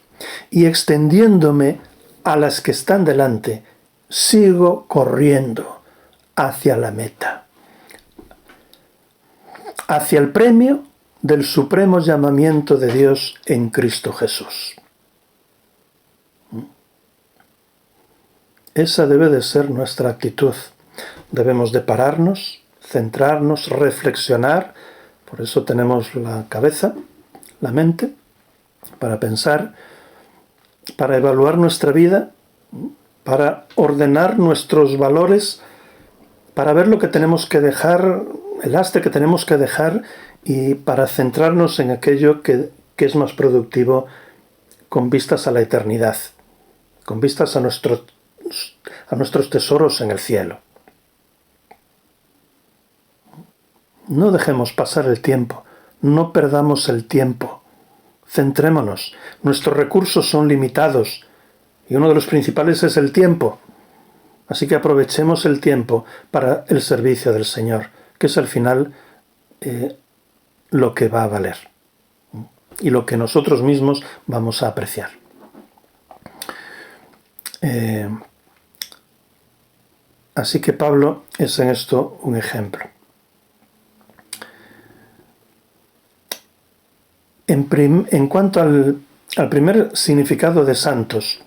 y extendiéndome a las que están delante, sigo corriendo hacia la meta, hacia el premio del supremo llamamiento de Dios en Cristo Jesús. Esa debe de ser nuestra actitud. Debemos de pararnos, centrarnos, reflexionar. Por eso tenemos la cabeza, la mente, para pensar, para evaluar nuestra vida, para ordenar nuestros valores, para ver lo que tenemos que dejar, el lastre que tenemos que dejar, y para centrarnos en aquello que es más productivo con vistas a la eternidad, con vistas a nuestros tesoros en el cielo. No dejemos pasar el tiempo, no perdamos el tiempo, centrémonos. Nuestros recursos son limitados y uno de los principales es el tiempo. Así que aprovechemos el tiempo para el servicio del Señor, que es al final lo que va a valer y lo que nosotros mismos vamos a apreciar. Así que Pablo es en esto un ejemplo. En cuanto al primer significado de santos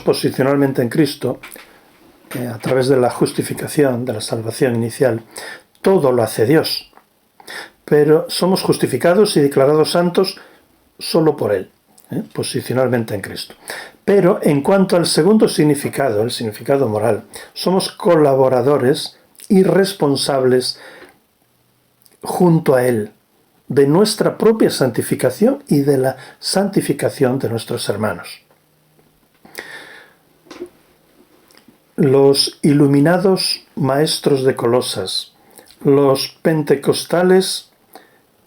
posicionalmente en Cristo, a través de la justificación, de la salvación inicial, todo lo hace Dios. Pero somos justificados y declarados santos solo por Él, posicionalmente en Cristo. Pero en cuanto al segundo significado, el significado moral, somos colaboradores y responsables junto a Él de nuestra propia santificación y de la santificación de nuestros hermanos. Los iluminados maestros de Colosas, los pentecostales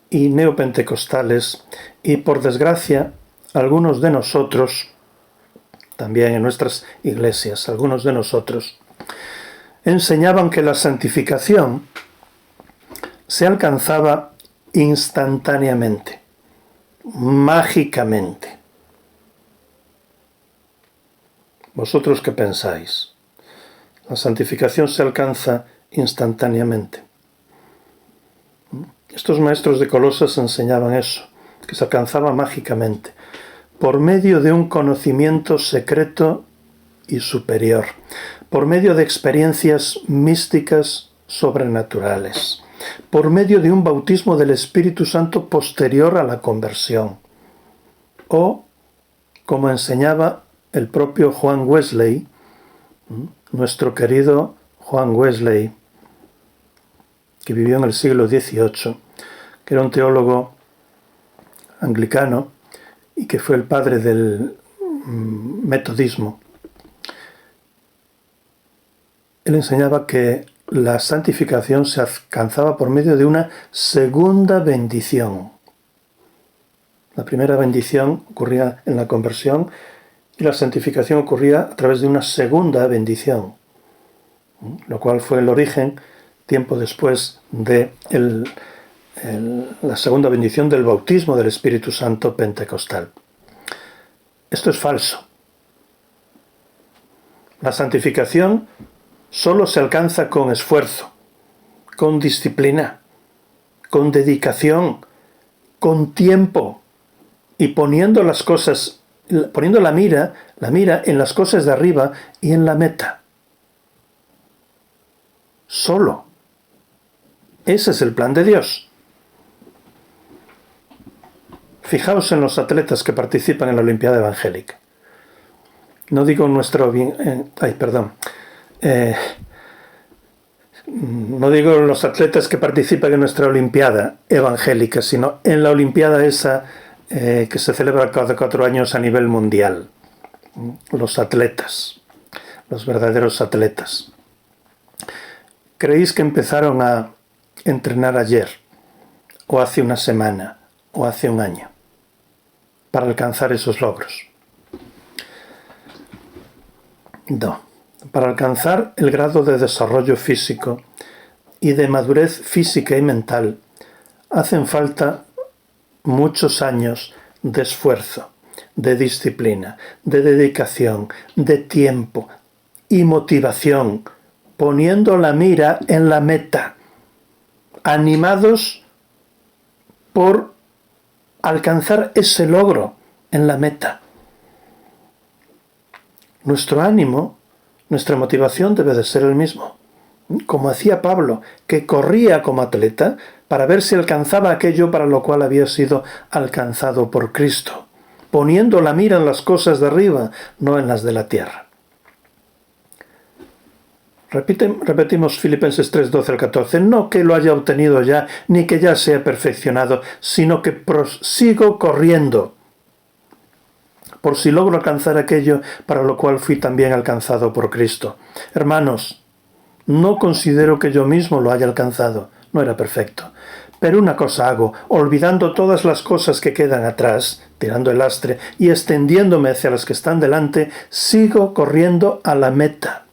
y neopentecostales, y por desgracia algunos de nosotros, también en nuestras iglesias, algunos de nosotros, enseñaban que la santificación se alcanzaba instantáneamente, mágicamente. ¿Vosotros qué pensáis? La santificación se alcanza instantáneamente. Estos maestros de Colosas enseñaban eso, que se alcanzaba mágicamente, por medio de un conocimiento secreto y superior, por medio de experiencias místicas sobrenaturales, por medio de un bautismo del Espíritu Santo posterior a la conversión, o, como enseñaba el propio Juan Wesley, nuestro querido Juan Wesley, que vivió en el siglo XVIII, que era un teólogo anglicano y que fue el padre del metodismo. Él enseñaba que la santificación se alcanzaba por medio de una segunda bendición. La primera bendición ocurría en la conversión y la santificación ocurría a través de una segunda bendición, lo cual fue el origen, tiempo después, de la segunda bendición del bautismo del Espíritu Santo pentecostal. Esto es falso. La santificación solo se alcanza con esfuerzo, con disciplina, con dedicación, con tiempo y poniendo la mira en las cosas de arriba y en la meta. Solo. Ese es el plan de Dios. Fijaos en los atletas que participan en la Olimpiada Evangélica. No digo No digo los atletas que participan en nuestra Olimpiada evangélica, sino en la Olimpiada esa que se celebra cada 4 años a nivel mundial. Los atletas, los verdaderos atletas. ¿Creéis que empezaron a entrenar ayer, o hace una semana, o hace un año, para alcanzar esos logros? No. Para alcanzar el grado de desarrollo físico y de madurez física y mental, hacen falta muchos años de esfuerzo, de disciplina, de dedicación, de tiempo y motivación, poniendo la mira en la meta, animados por alcanzar ese logro en la meta. Nuestro ánimo, nuestra motivación debe de ser el mismo. Como hacía Pablo, que corría como atleta para ver si alcanzaba aquello para lo cual había sido alcanzado por Cristo, poniendo la mira en las cosas de arriba, no en las de la tierra. Repetimos Filipenses 3, 12 al 14. No que lo haya obtenido ya, ni que ya sea perfeccionado, sino que prosigo corriendo, por si logro alcanzar aquello para lo cual fui también alcanzado por Cristo. Hermanos, no considero que yo mismo lo haya alcanzado, no era perfecto. Pero una cosa hago, olvidando todas las cosas que quedan atrás, tirando el lastre y extendiéndome hacia las que están delante, sigo corriendo a la meta.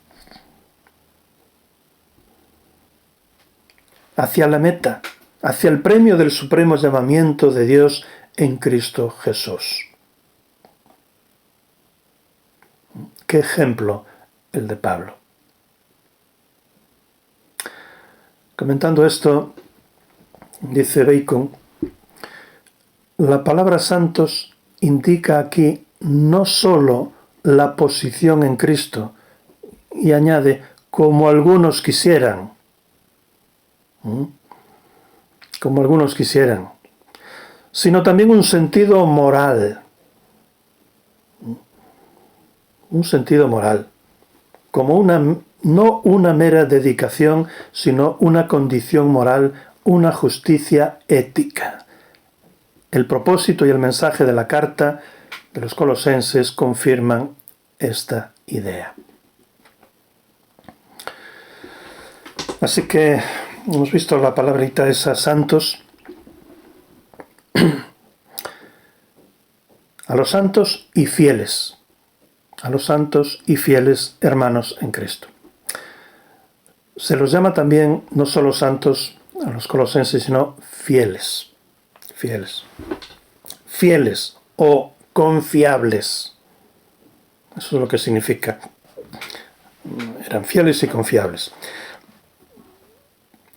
Hacia la meta, hacia el premio del supremo llamamiento de Dios en Cristo Jesús. Qué ejemplo el de Pablo. Comentando esto, dice Bacon, la palabra santos indica aquí no solo la posición en Cristo, y añade, como algunos quisieran, sino también un sentido moral. Un sentido moral, como no una mera dedicación, sino una condición moral, una justicia ética. El propósito y el mensaje de la carta de los Colosenses confirman esta idea. Así que hemos visto la palabrita esa, santos. A los santos y fieles. A los santos y fieles hermanos en Cristo. Se los llama también no solo santos a los colosenses, sino fieles. Fieles. Fieles o confiables. Eso es lo que significa. Eran fieles y confiables.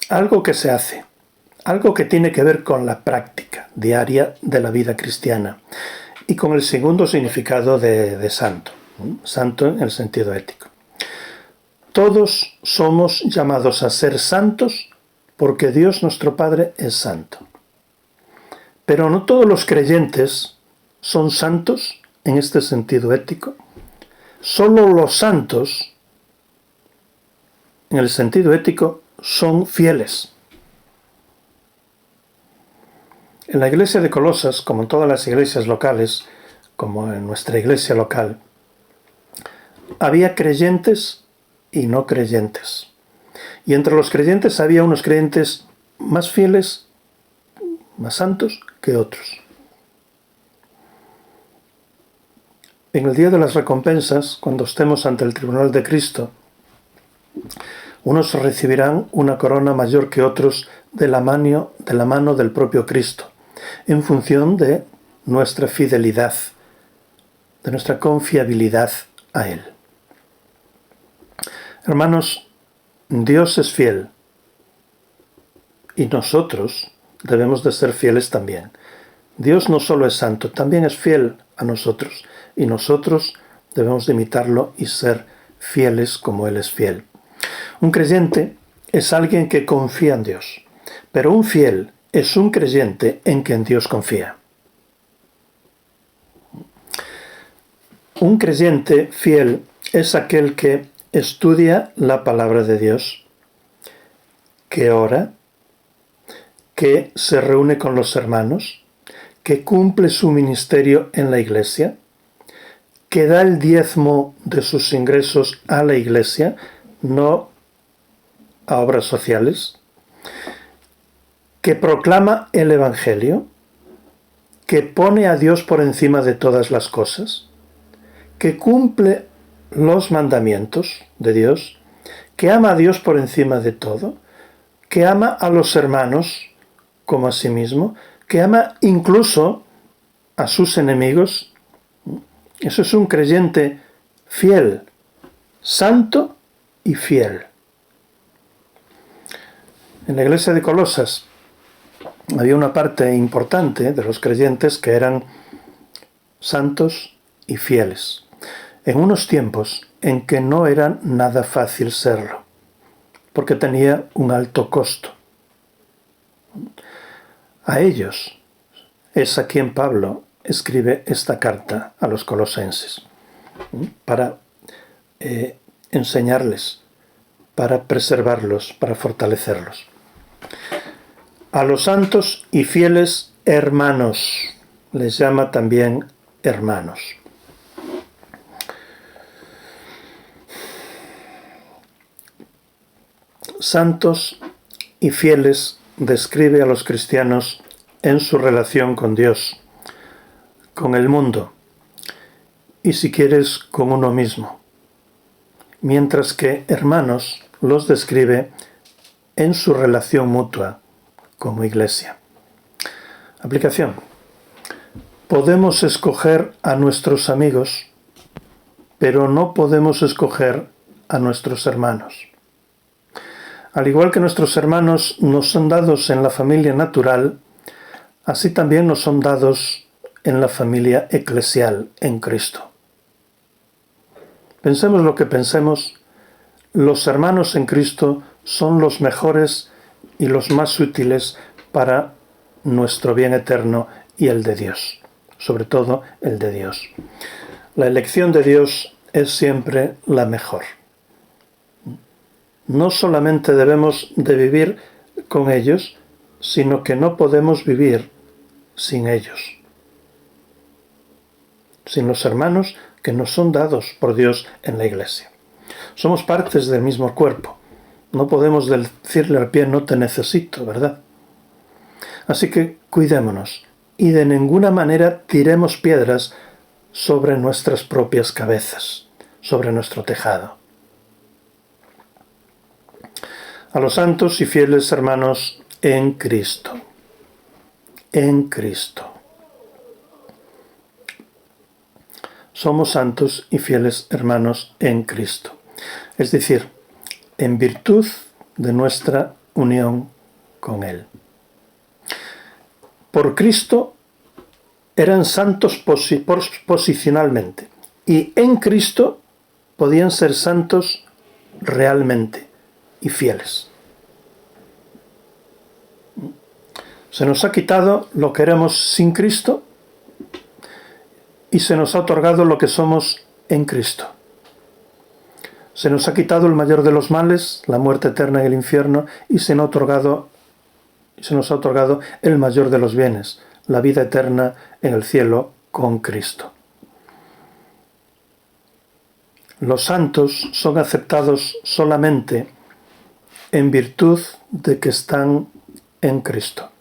Algo que se hace, algo que tiene que ver con la práctica diaria de la vida cristiana y con el segundo significado de santo. Santo en el sentido ético. Todos somos llamados a ser santos porque Dios nuestro Padre es santo. Pero no todos los creyentes son santos en este sentido ético. Solo los santos, en el sentido ético, son fieles. En la iglesia de Colosas, como en todas las iglesias locales, como en nuestra iglesia local, había creyentes y no creyentes. Y entre los creyentes había unos creyentes más fieles, más santos que otros. En el día de las recompensas, cuando estemos ante el tribunal de Cristo, unos recibirán una corona mayor que otros de la mano del propio Cristo, en función de nuestra fidelidad, de nuestra confiabilidad a Él. Hermanos, Dios es fiel y nosotros debemos de ser fieles también. Dios no solo es santo, también es fiel a nosotros y nosotros debemos de imitarlo y ser fieles como Él es fiel. Un creyente es alguien que confía en Dios, pero un fiel es un creyente en quien Dios confía. Un creyente fiel es aquel que estudia la palabra de Dios que ora, que se reúne con los hermanos, que cumple su ministerio en la Iglesia, que da el diezmo de sus ingresos a la Iglesia, no a obras sociales, que proclama el Evangelio, que pone a Dios por encima de todas las cosas, que cumple los mandamientos de Dios, que ama a Dios por encima de todo, que ama a los hermanos como a sí mismo, que ama incluso a sus enemigos. Eso es un creyente fiel, santo y fiel. En la iglesia de Colosas había una parte importante de los creyentes que eran santos y fieles, en unos tiempos en que no era nada fácil serlo, porque tenía un alto costo. A ellos es a quien Pablo escribe esta carta a los colosenses, para enseñarles, para preservarlos, para fortalecerlos. A los santos y fieles hermanos, les llama también hermanos. Santos y fieles describe a los cristianos en su relación con Dios, con el mundo y, si quieres, con uno mismo, mientras que hermanos los describe en su relación mutua como iglesia. Aplicación. Podemos escoger a nuestros amigos, pero no podemos escoger a nuestros hermanos. Al igual que nuestros hermanos nos son dados en la familia natural, así también nos son dados en la familia eclesial, en Cristo. Pensemos lo que pensemos, los hermanos en Cristo son los mejores y los más útiles para nuestro bien eterno y el de Dios, sobre todo el de Dios. La elección de Dios es siempre la mejor. No solamente debemos de vivir con ellos, sino que no podemos vivir sin ellos, sin los hermanos que nos son dados por Dios en la Iglesia. Somos partes del mismo cuerpo. No podemos decirle al pie no te necesito, ¿verdad? Así que cuidémonos y de ninguna manera tiremos piedras sobre nuestras propias cabezas, sobre nuestro tejado. A los santos y fieles hermanos en Cristo. En Cristo. Somos santos y fieles hermanos en Cristo. Es decir, en virtud de nuestra unión con Él. Por Cristo eran santos posicionalmente y en Cristo podían ser santos realmente y fieles. Se nos ha quitado lo que éramos sin Cristo y se nos ha otorgado lo que somos en Cristo. Se nos ha quitado el mayor de los males, la muerte eterna en el infierno, y se nos ha otorgado el mayor de los bienes, la vida eterna en el cielo con Cristo. Los santos son aceptados solamente en virtud de que están en Cristo.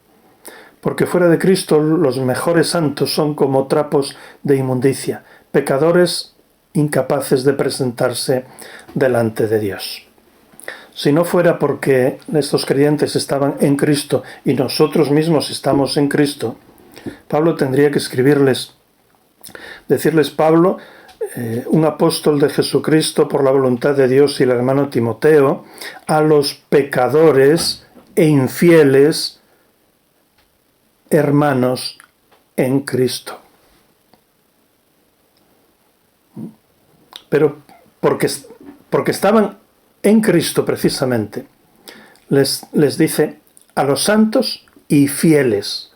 Porque fuera de Cristo los mejores santos son como trapos de inmundicia, pecadores incapaces de presentarse delante de Dios. Si no fuera porque estos creyentes estaban en Cristo y nosotros mismos estamos en Cristo, Pablo tendría que escribirles, decirles: Pablo, un apóstol de Jesucristo por la voluntad de Dios, y el hermano Timoteo, a los pecadores e infieles hermanos en Cristo. Pero porque estaban en Cristo precisamente, les dice a los santos y fieles,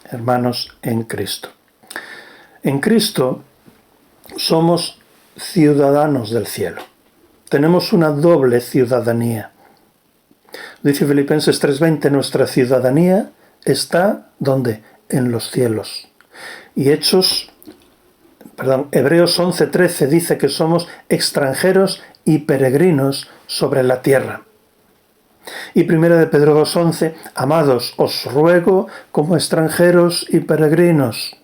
hermanos en Cristo. En Cristo somos ciudadanos del cielo. Tenemos una doble ciudadanía. Dice Filipenses 3:20, nuestra ciudadanía está, ¿dónde? En los cielos. Y Hebreos 11:13 dice que somos extranjeros y peregrinos sobre la tierra. Y 1 de Pedro 2:11, amados, os ruego como extranjeros y peregrinos.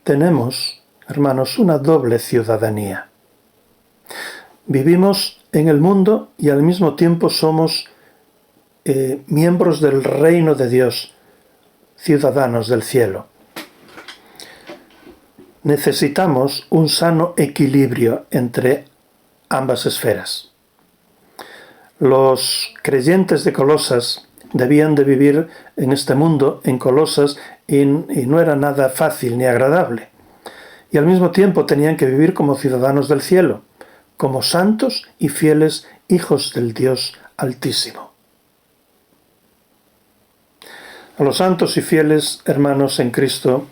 Tenemos, hermanos, una doble ciudadanía. Vivimos en el mundo y al mismo tiempo somos miembros del reino de Dios, ciudadanos del cielo. Necesitamos un sano equilibrio entre ambas esferas. Los creyentes de Colosas debían de vivir en este mundo, en Colosas, y no era nada fácil ni agradable. Y al mismo tiempo tenían que vivir como ciudadanos del cielo, como santos y fieles hijos del Dios Altísimo. A los santos y fieles hermanos en Cristo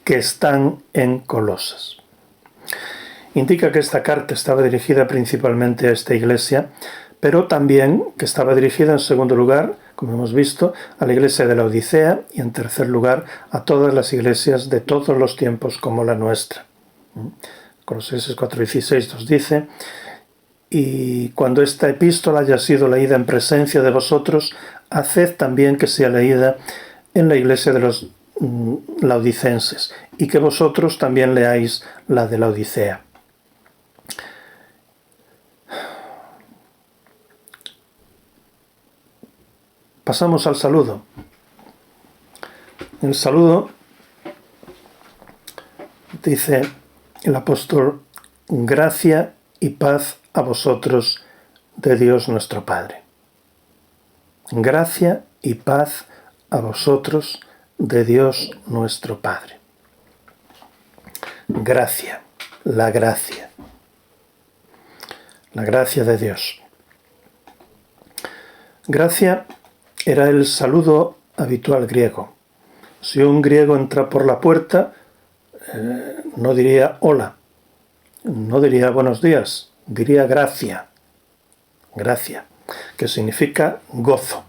que están en Colosas. Indica que esta carta estaba dirigida principalmente a esta iglesia, pero también que estaba dirigida en segundo lugar, como hemos visto, a la iglesia de la Odisea y en tercer lugar a todas las iglesias de todos los tiempos como la nuestra. Colosenses 4:16 nos dice: y cuando esta epístola haya sido leída en presencia de vosotros, haced también que sea leída en la iglesia de los laodicenses, y que vosotros también leáis la de la Odisea. Pasamos al saludo. El saludo dice el apóstol: gracia y paz a vosotros de Dios nuestro Padre. Gracia y paz a vosotros de Dios nuestro Padre. Gracia, la gracia de Dios. Gracia era el saludo habitual griego. Si un griego entra por la puerta, no diría hola, no diría buenos días, diría gracia, que significa gozo.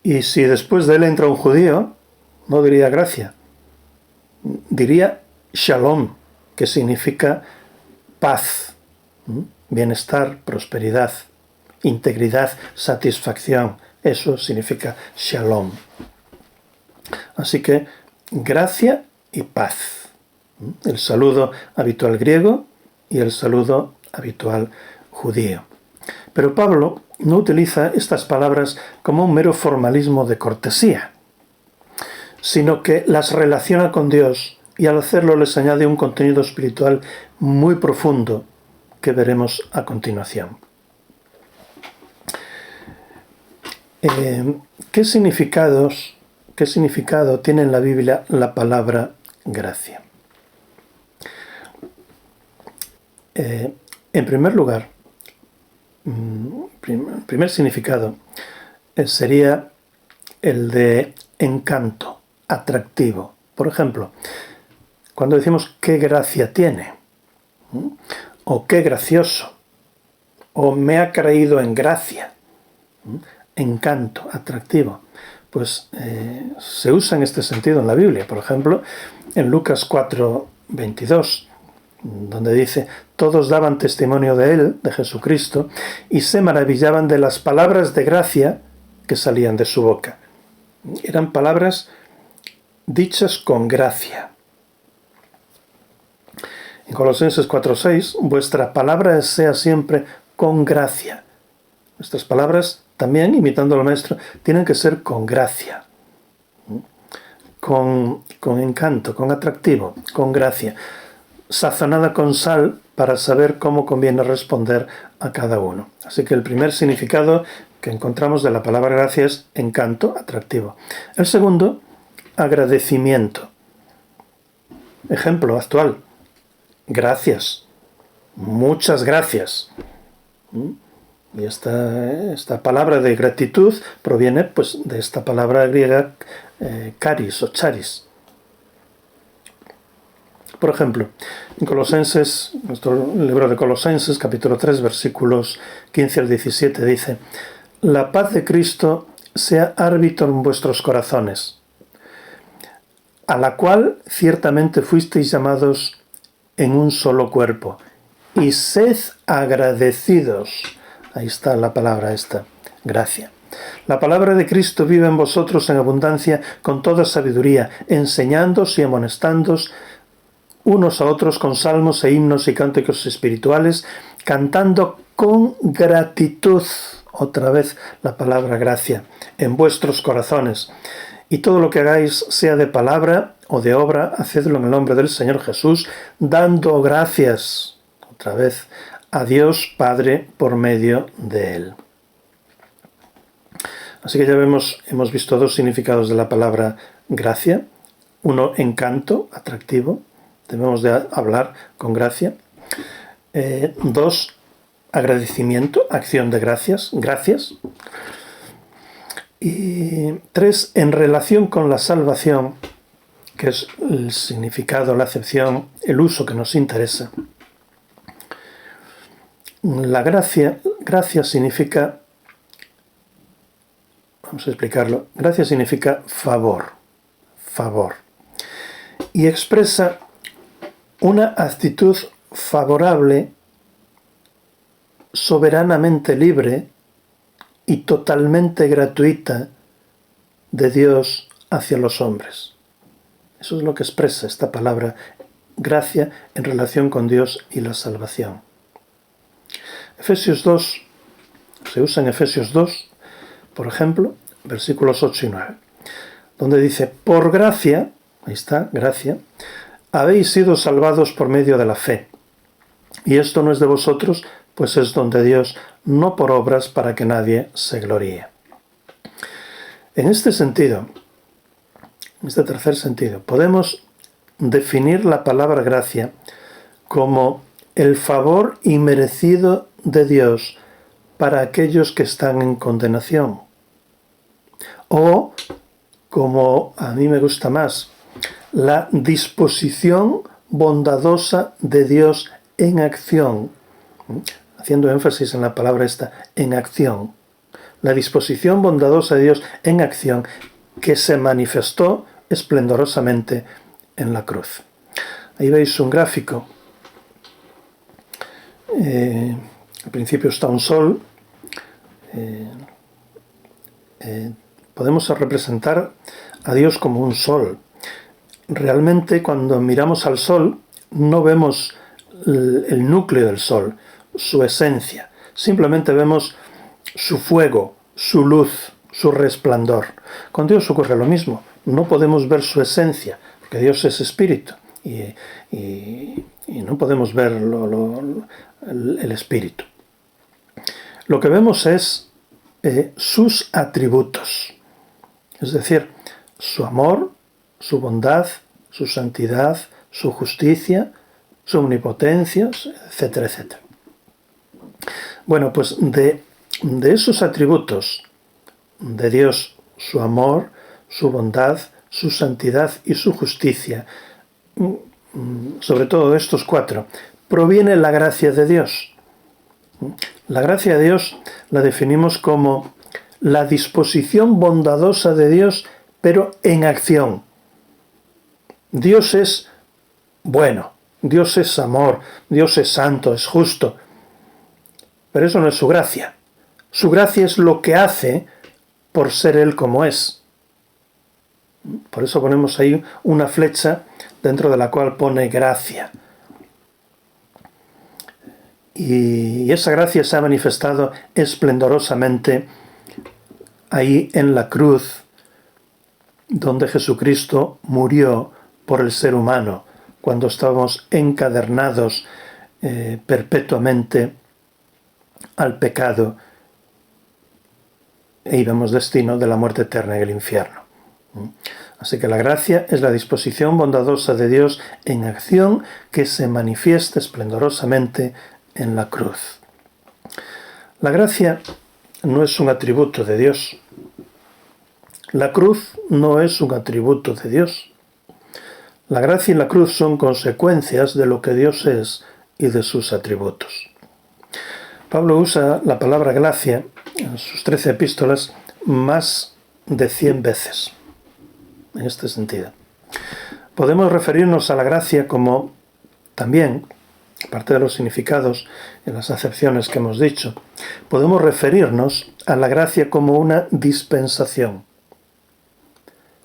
Y si después de él entra un judío, no diría gracia, diría shalom, que significa paz, bienestar, prosperidad, integridad, satisfacción. Eso significa shalom. Así que gracia y paz. El saludo habitual griego y el saludo habitual judío. Pero Pablo no utiliza estas palabras como un mero formalismo de cortesía, sino que las relaciona con Dios y al hacerlo les añade un contenido espiritual muy profundo que veremos a continuación. ¿Qué significado tiene en la Biblia la palabra gracia? En primer lugar, el primer significado sería el de encanto, atractivo. Por ejemplo, cuando decimos qué gracia tiene, o qué gracioso, o me ha creído en gracia, encanto, atractivo, pues se usa en este sentido en la Biblia. Por ejemplo, en Lucas 4:22, donde dice: todos daban testimonio de él, de Jesucristo, y se maravillaban de las palabras de gracia que salían de su boca. Eran palabras dichas con gracia. En Colosenses 4:6, vuestra palabra sea siempre con gracia. Nuestras palabras también, imitando al Maestro, tienen que ser con gracia, con encanto, con atractivo, con gracia, sazonada con sal para saber cómo conviene responder a cada uno. Así que el primer significado que encontramos de la palabra gracia es encanto, atractivo. El segundo, agradecimiento. Ejemplo actual: gracias, muchas gracias. Y esta palabra de gratitud proviene pues de esta palabra griega charis o charis. Por ejemplo, En Colosenses, nuestro libro de Colosenses, capítulo 3, versículos 15 al 17, dice: la paz de Cristo sea árbitro en vuestros corazones, a la cual ciertamente fuisteis llamados en un solo cuerpo, y sed agradecidos. Ahí está la palabra esta, gracia. La palabra de Cristo vive en vosotros en abundancia con toda sabiduría, enseñándoos y amonestándoos unos a otros con salmos e himnos y cánticos espirituales, cantando con gratitud, otra vez la palabra gracia, en vuestros corazones. Y todo lo que hagáis, sea de palabra o de obra, hacedlo en el nombre del Señor Jesús, dando gracias, otra vez, a Dios Padre por medio de Él. Así que ya hemos visto dos significados de la palabra gracia. Uno, encanto, atractivo. Debemos de hablar con gracia. Dos, agradecimiento, acción de gracias, gracias. Y tres, en relación con la salvación, que es el significado, la acepción, el uso que nos interesa. La gracia significa, vamos a explicarlo, gracia significa favor, y expresa una actitud favorable, soberanamente libre y totalmente gratuita de Dios hacia los hombres. Eso es lo que expresa esta palabra gracia en relación con Dios y la salvación. Efesios 2, se usa en Efesios 2, por ejemplo, versículos 8 y 9, donde dice: por gracia, ahí está, gracia, habéis sido salvados por medio de la fe. Y esto no es de vosotros, pues es don de Dios, no por obras para que nadie se gloríe. En este sentido, en este tercer sentido, podemos definir la palabra gracia como el favor inmerecido de Dios para aquellos que están en condenación. O, como a mí me gusta más, la disposición bondadosa de Dios en acción, haciendo énfasis en la palabra esta, en acción. La disposición bondadosa de Dios en acción que se manifestó esplendorosamente en la cruz. Ahí veis un gráfico. Al principio está un sol. Podemos representar a Dios como un sol. Realmente, cuando miramos al sol, no vemos el núcleo del sol, su esencia. Simplemente vemos su fuego, su luz, su resplandor. Con Dios ocurre lo mismo. No podemos ver su esencia, porque Dios es espíritu y no podemos ver el espíritu. Lo que vemos es sus atributos, es decir, su amor, su bondad, su santidad, su justicia, su omnipotencia, etcétera, etcétera. Bueno, pues de esos atributos de Dios, su amor, su bondad, su santidad y su justicia, sobre todo de estos cuatro, proviene la gracia de Dios. La gracia de Dios la definimos como la disposición bondadosa de Dios, pero en acción. Dios es bueno, Dios es amor, Dios es santo, es justo. Pero eso no es su gracia. Su gracia es lo que hace por ser Él como es. Por eso ponemos ahí una flecha dentro de la cual pone gracia. Y esa gracia se ha manifestado esplendorosamente ahí en la cruz, donde Jesucristo murió por el ser humano, cuando estábamos encadenados perpetuamente al pecado e íbamos destino de la muerte eterna y el infierno. Así que la gracia es la disposición bondadosa de Dios en acción que se manifiesta esplendorosamente en la cruz. La gracia no es un atributo de Dios. La cruz no es un atributo de Dios. La gracia y la cruz son consecuencias de lo que Dios es y de sus atributos. Pablo usa la palabra gracia en sus 13 epístolas más de 100 veces, en este sentido. Podemos referirnos a la gracia como también, aparte de los significados en las acepciones que hemos dicho, podemos referirnos a la gracia como una dispensación,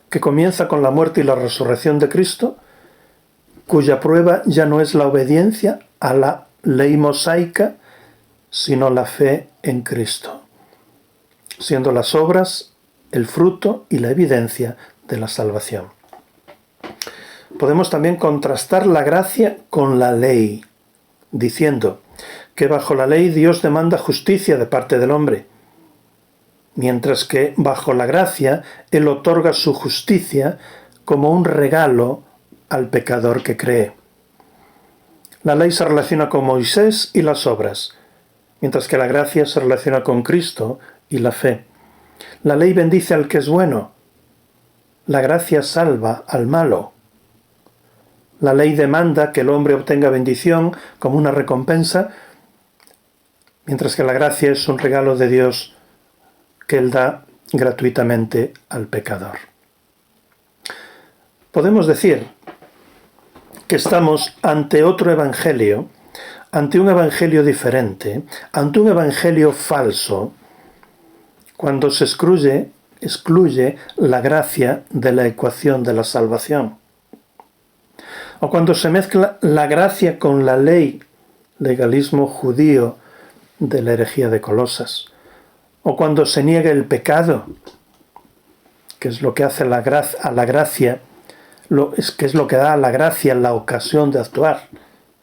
que comienza con la muerte y la resurrección de Cristo, cuya prueba ya no es la obediencia a la ley mosaica, sino la fe en Cristo, siendo las obras el fruto y la evidencia de la salvación. Podemos también contrastar la gracia con la ley, diciendo que bajo la ley Dios demanda justicia de parte del hombre, mientras que bajo la gracia Él otorga su justicia como un regalo al pecador que cree. La ley se relaciona con Moisés y las obras, mientras que la gracia se relaciona con Cristo y la fe. La ley bendice al que es bueno, la gracia salva al malo. La ley demanda que el hombre obtenga bendición como una recompensa, mientras que la gracia es un regalo de Dios que Él da gratuitamente al pecador. Podemos decir que estamos ante otro evangelio, ante un evangelio diferente, ante un evangelio falso, cuando se excluye la gracia de la ecuación de la salvación. O cuando se mezcla la gracia con la ley, legalismo judío de la herejía de Colosas. O cuando se niega el pecado, que es lo que hace a la gracia, que es lo que da a la gracia la ocasión de actuar,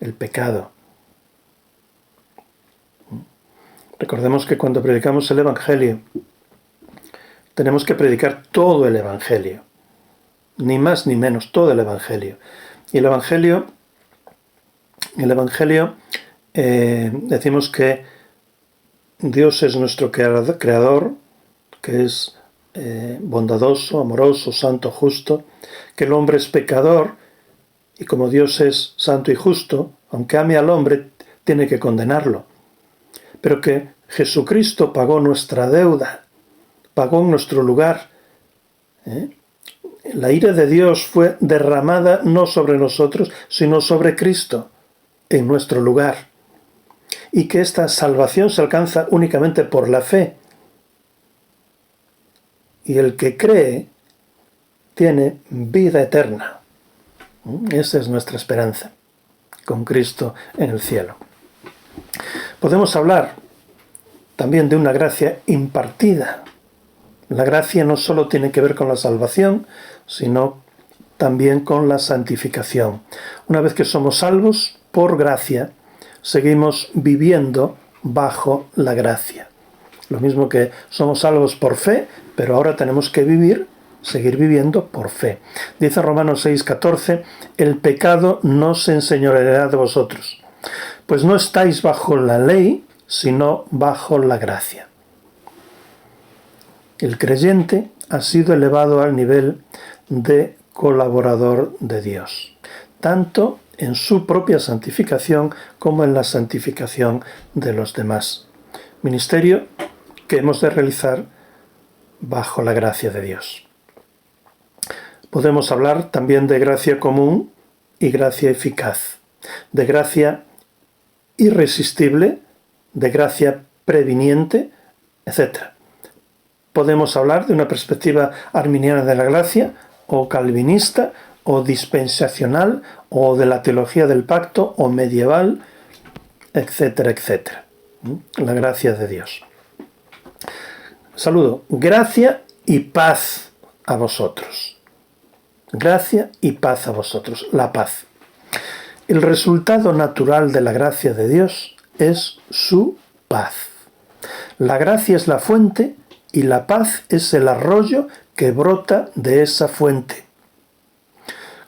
el pecado. Recordemos que cuando predicamos el Evangelio, tenemos que predicar todo el Evangelio, ni más ni menos, todo el Evangelio. Y el Evangelio decimos que Dios es nuestro creador, que es bondadoso, amoroso, santo, justo, que el hombre es pecador, y como Dios es santo y justo, aunque ame al hombre, tiene que condenarlo. Pero que Jesucristo pagó nuestra deuda, pagó en nuestro lugar. La ira de Dios fue derramada no sobre nosotros, sino sobre Cristo, en nuestro lugar. Y que esta salvación se alcanza únicamente por la fe. Y el que cree tiene vida eterna. Esa es nuestra esperanza, con Cristo en el cielo. Podemos hablar también de una gracia impartida. La gracia no solo tiene que ver con la salvación, sino también con la santificación. Una vez que somos salvos, por gracia, seguimos viviendo bajo la gracia. Lo mismo que somos salvos por fe, pero ahora tenemos que seguir viviendo por fe. Dice Romanos 6:14, el pecado no se enseñoreará de vosotros, pues no estáis bajo la ley, sino bajo la gracia. El creyente ha sido elevado al nivel de colaborador de Dios, tanto en su propia santificación como en la santificación de los demás. Ministerio que hemos de realizar bajo la gracia de Dios. Podemos hablar también de gracia común y gracia eficaz, de gracia irresistible, de gracia previniente, etc. Podemos hablar de una perspectiva arminiana de la gracia, o calvinista, o dispensacional, o de la teología del pacto, o medieval, etcétera, etcétera. La gracia de Dios. Saludo. Gracia y paz a vosotros. Gracia y paz a vosotros. La paz. El resultado natural de la gracia de Dios es su paz. La gracia es la fuente y la paz es el arroyo que brota de esa fuente.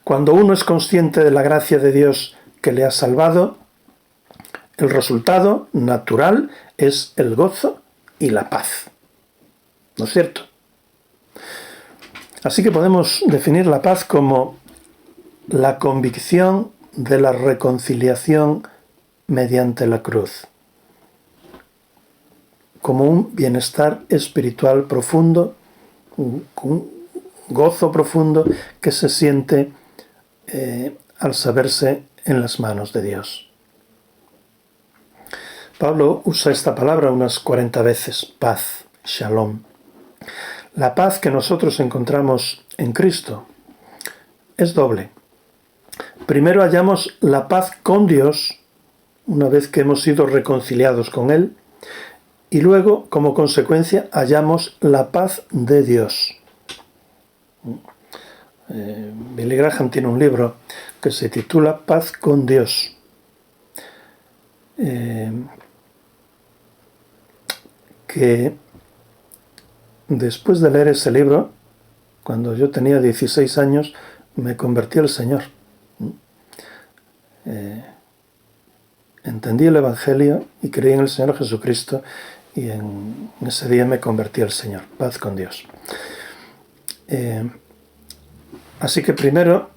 Cuando uno es consciente de la gracia de Dios que le ha salvado, el resultado natural es el gozo y la paz. ¿No es cierto? Así que podemos definir la paz como la convicción de la reconciliación mediante la cruz, como un bienestar espiritual profundo, un gozo profundo que se siente al saberse en las manos de Dios. Pablo usa esta palabra unas 40 veces, paz, shalom. La paz que nosotros encontramos en Cristo es doble. Primero hallamos la paz con Dios, una vez que hemos sido reconciliados con Él, y luego, como consecuencia, hallamos la paz de Dios. Billy Graham tiene un libro que se titula Paz con Dios. Que después de leer ese libro, cuando yo tenía 16 años, me convertí al Señor. Entendí el Evangelio y creí en el Señor Jesucristo, y en ese día me convertí al Señor. Paz con Dios. Así que primero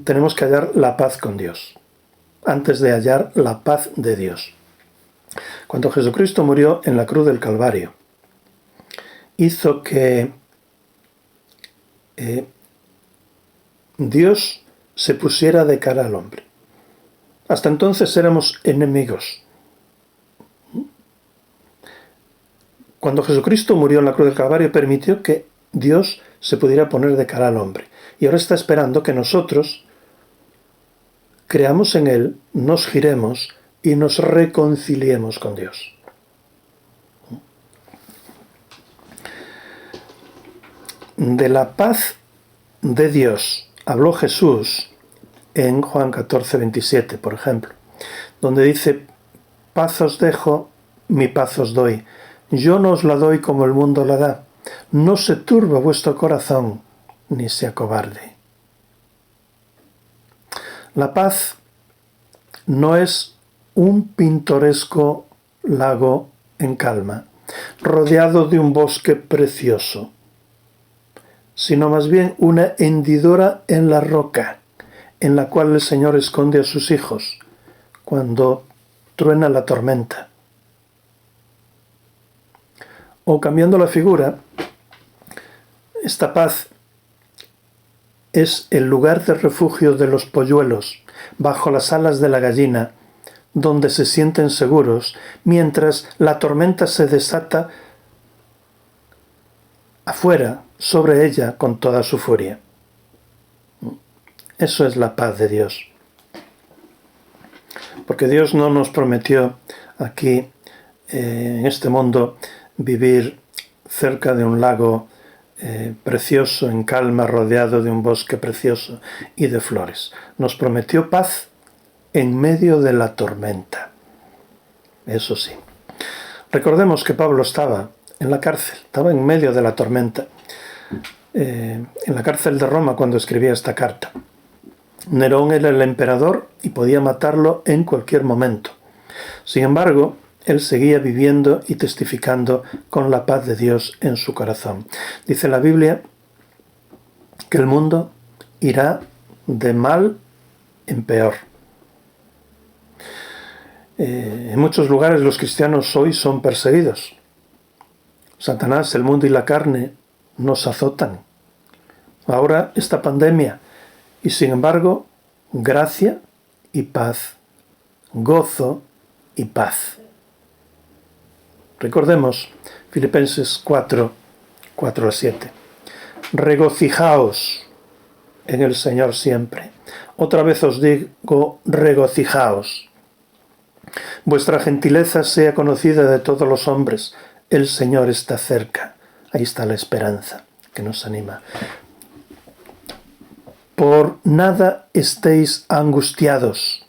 tenemos que hallar la paz con Dios, antes de hallar la paz de Dios. Cuando Jesucristo murió en la cruz del Calvario, hizo que Dios se pusiera de cara al hombre. Hasta entonces éramos enemigos. Cuando Jesucristo murió en la cruz del Calvario, permitió que Dios se pudiera poner de cara al hombre. Y ahora está esperando que nosotros creamos en Él, nos giremos y nos reconciliemos con Dios. De la paz de Dios habló Jesús en Juan 14, 27, por ejemplo, donde dice: paz os dejo, mi paz os doy. Yo no os la doy como el mundo la da. No se turbe vuestro corazón, ni se acobarde. La paz no es un pintoresco lago en calma, rodeado de un bosque precioso, sino más bien una hendidura en la roca, en la cual el Señor esconde a sus hijos cuando truena la tormenta. O cambiando la figura, esta paz es el lugar de refugio de los polluelos, bajo las alas de la gallina, donde se sienten seguros, mientras la tormenta se desata afuera, sobre ella, con toda su furia. Eso es la paz de Dios. Porque Dios no nos prometió aquí, en este mundo, vivir cerca de un lago precioso, en calma, rodeado de un bosque precioso y de flores. Nos prometió paz en medio de la tormenta. Eso sí. Recordemos que Pablo estaba en la cárcel, estaba en medio de la tormenta, en la cárcel de Roma cuando escribía esta carta. Nerón era el emperador y podía matarlo en cualquier momento. Sin embargo, él seguía viviendo y testificando con la paz de Dios en su corazón. Dice la Biblia que el mundo irá de mal en peor. En muchos lugares los cristianos hoy son perseguidos. Satanás, el mundo y la carne nos azotan. Ahora esta pandemia. Y sin embargo, gracia y paz, gozo y paz. Recordemos Filipenses 4, 4-7. Regocijaos en el Señor siempre. Otra vez os digo, regocijaos. Vuestra gentileza sea conocida de todos los hombres. El Señor está cerca. Ahí está la esperanza que nos anima. Por nada estéis angustiados.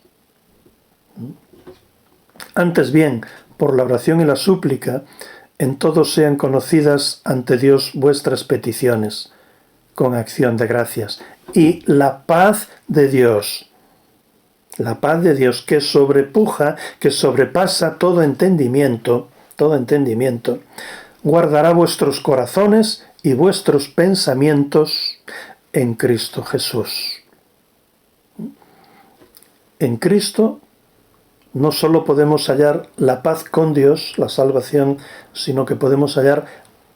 Antes bien, por la oración y la súplica, en todo sean conocidas ante Dios vuestras peticiones, con acción de gracias. Y la paz de Dios que sobrepuja, que sobrepasa todo entendimiento, guardará vuestros corazones y vuestros pensamientos en Cristo Jesús. En Cristo no solo podemos hallar la paz con Dios, la salvación, sino que podemos hallar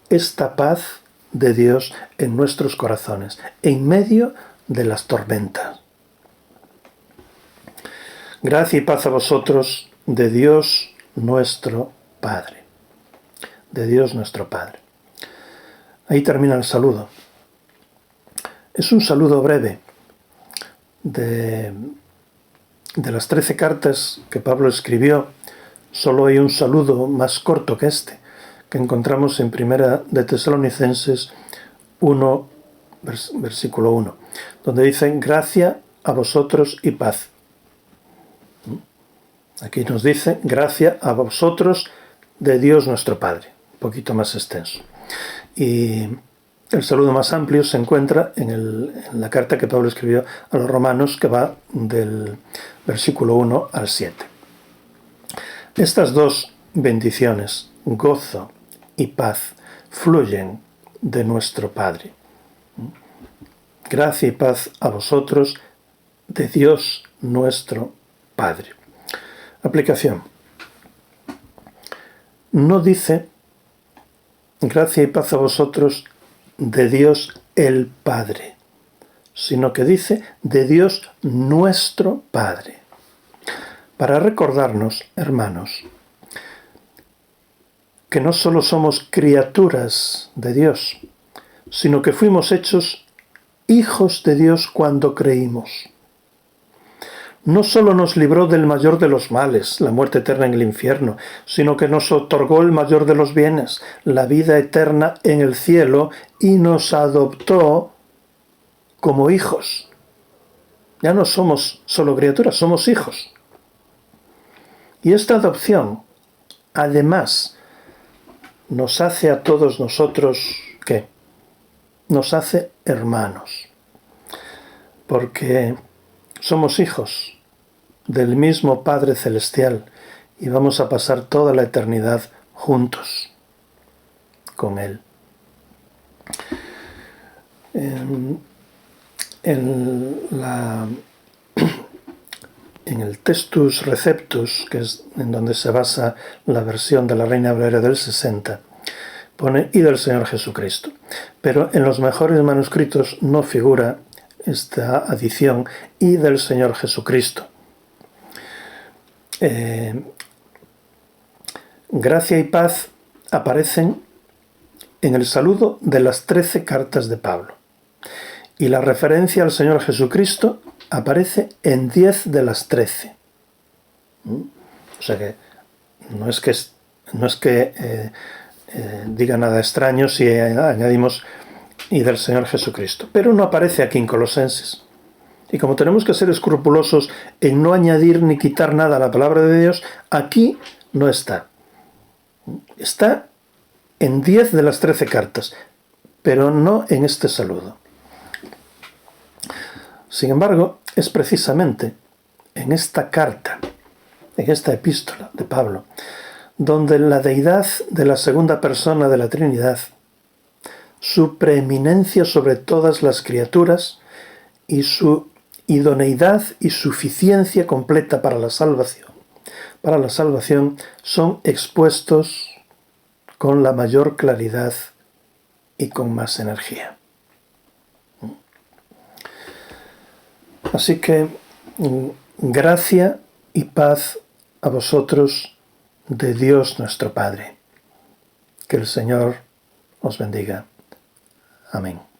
esta paz de Dios en nuestros corazones, en medio de las tormentas. Gracia y paz a vosotros de Dios nuestro Padre. De Dios nuestro Padre. Ahí termina el saludo. Es un saludo breve de las 13 cartas que Pablo escribió. Solo hay un saludo más corto que este, que encontramos en Primera de Tesalonicenses 1, versículo 1, donde dicen gracia a vosotros y paz. Aquí nos dice gracia a vosotros de Dios nuestro Padre, un poquito más extenso. Y el saludo más amplio se encuentra en la carta que Pablo escribió a los romanos, que va del versículo 1 al 7. Estas dos bendiciones, gozo y paz, fluyen de nuestro Padre. Gracia y paz a vosotros de Dios nuestro Padre. Aplicación. No dice gracia y paz a vosotros de Dios el Padre, sino que dice de Dios nuestro Padre. Para recordarnos, hermanos, que no solo somos criaturas de Dios, sino que fuimos hechos hijos de Dios cuando creímos. No solo nos libró del mayor de los males, la muerte eterna en el infierno, sino que nos otorgó el mayor de los bienes, la vida eterna en el cielo, y nos adoptó como hijos. Ya no somos solo criaturas, somos hijos. Y esta adopción, además, nos hace a todos nosotros, ¿qué? Nos hace hermanos. Porque somos hijos del mismo Padre Celestial y vamos a pasar toda la eternidad juntos con Él. En el Textus Receptus, que es en donde se basa la versión de la Reina Valera del 60, pone y del Señor Jesucristo. Pero en los mejores manuscritos no figura esta adición y del Señor Jesucristo. Gracia y paz aparecen en el saludo de las 13 cartas de Pablo. Y la referencia al Señor Jesucristo aparece en 10 de las 13. O sea que no es que diga nada extraño si añadimos y del Señor Jesucristo. Pero no aparece aquí en Colosenses. Y como tenemos que ser escrupulosos en no añadir ni quitar nada a la palabra de Dios, aquí no está. Está en 10 de las 13 cartas, pero no en este saludo. Sin embargo, es precisamente en esta carta, en esta epístola de Pablo, donde la deidad de la segunda persona de la Trinidad, su preeminencia sobre todas las criaturas y su idoneidad y suficiencia completa para la salvación son expuestos con la mayor claridad y con más energía. Así que gracia y paz a vosotros de Dios nuestro Padre. Que el Señor os bendiga. Amén.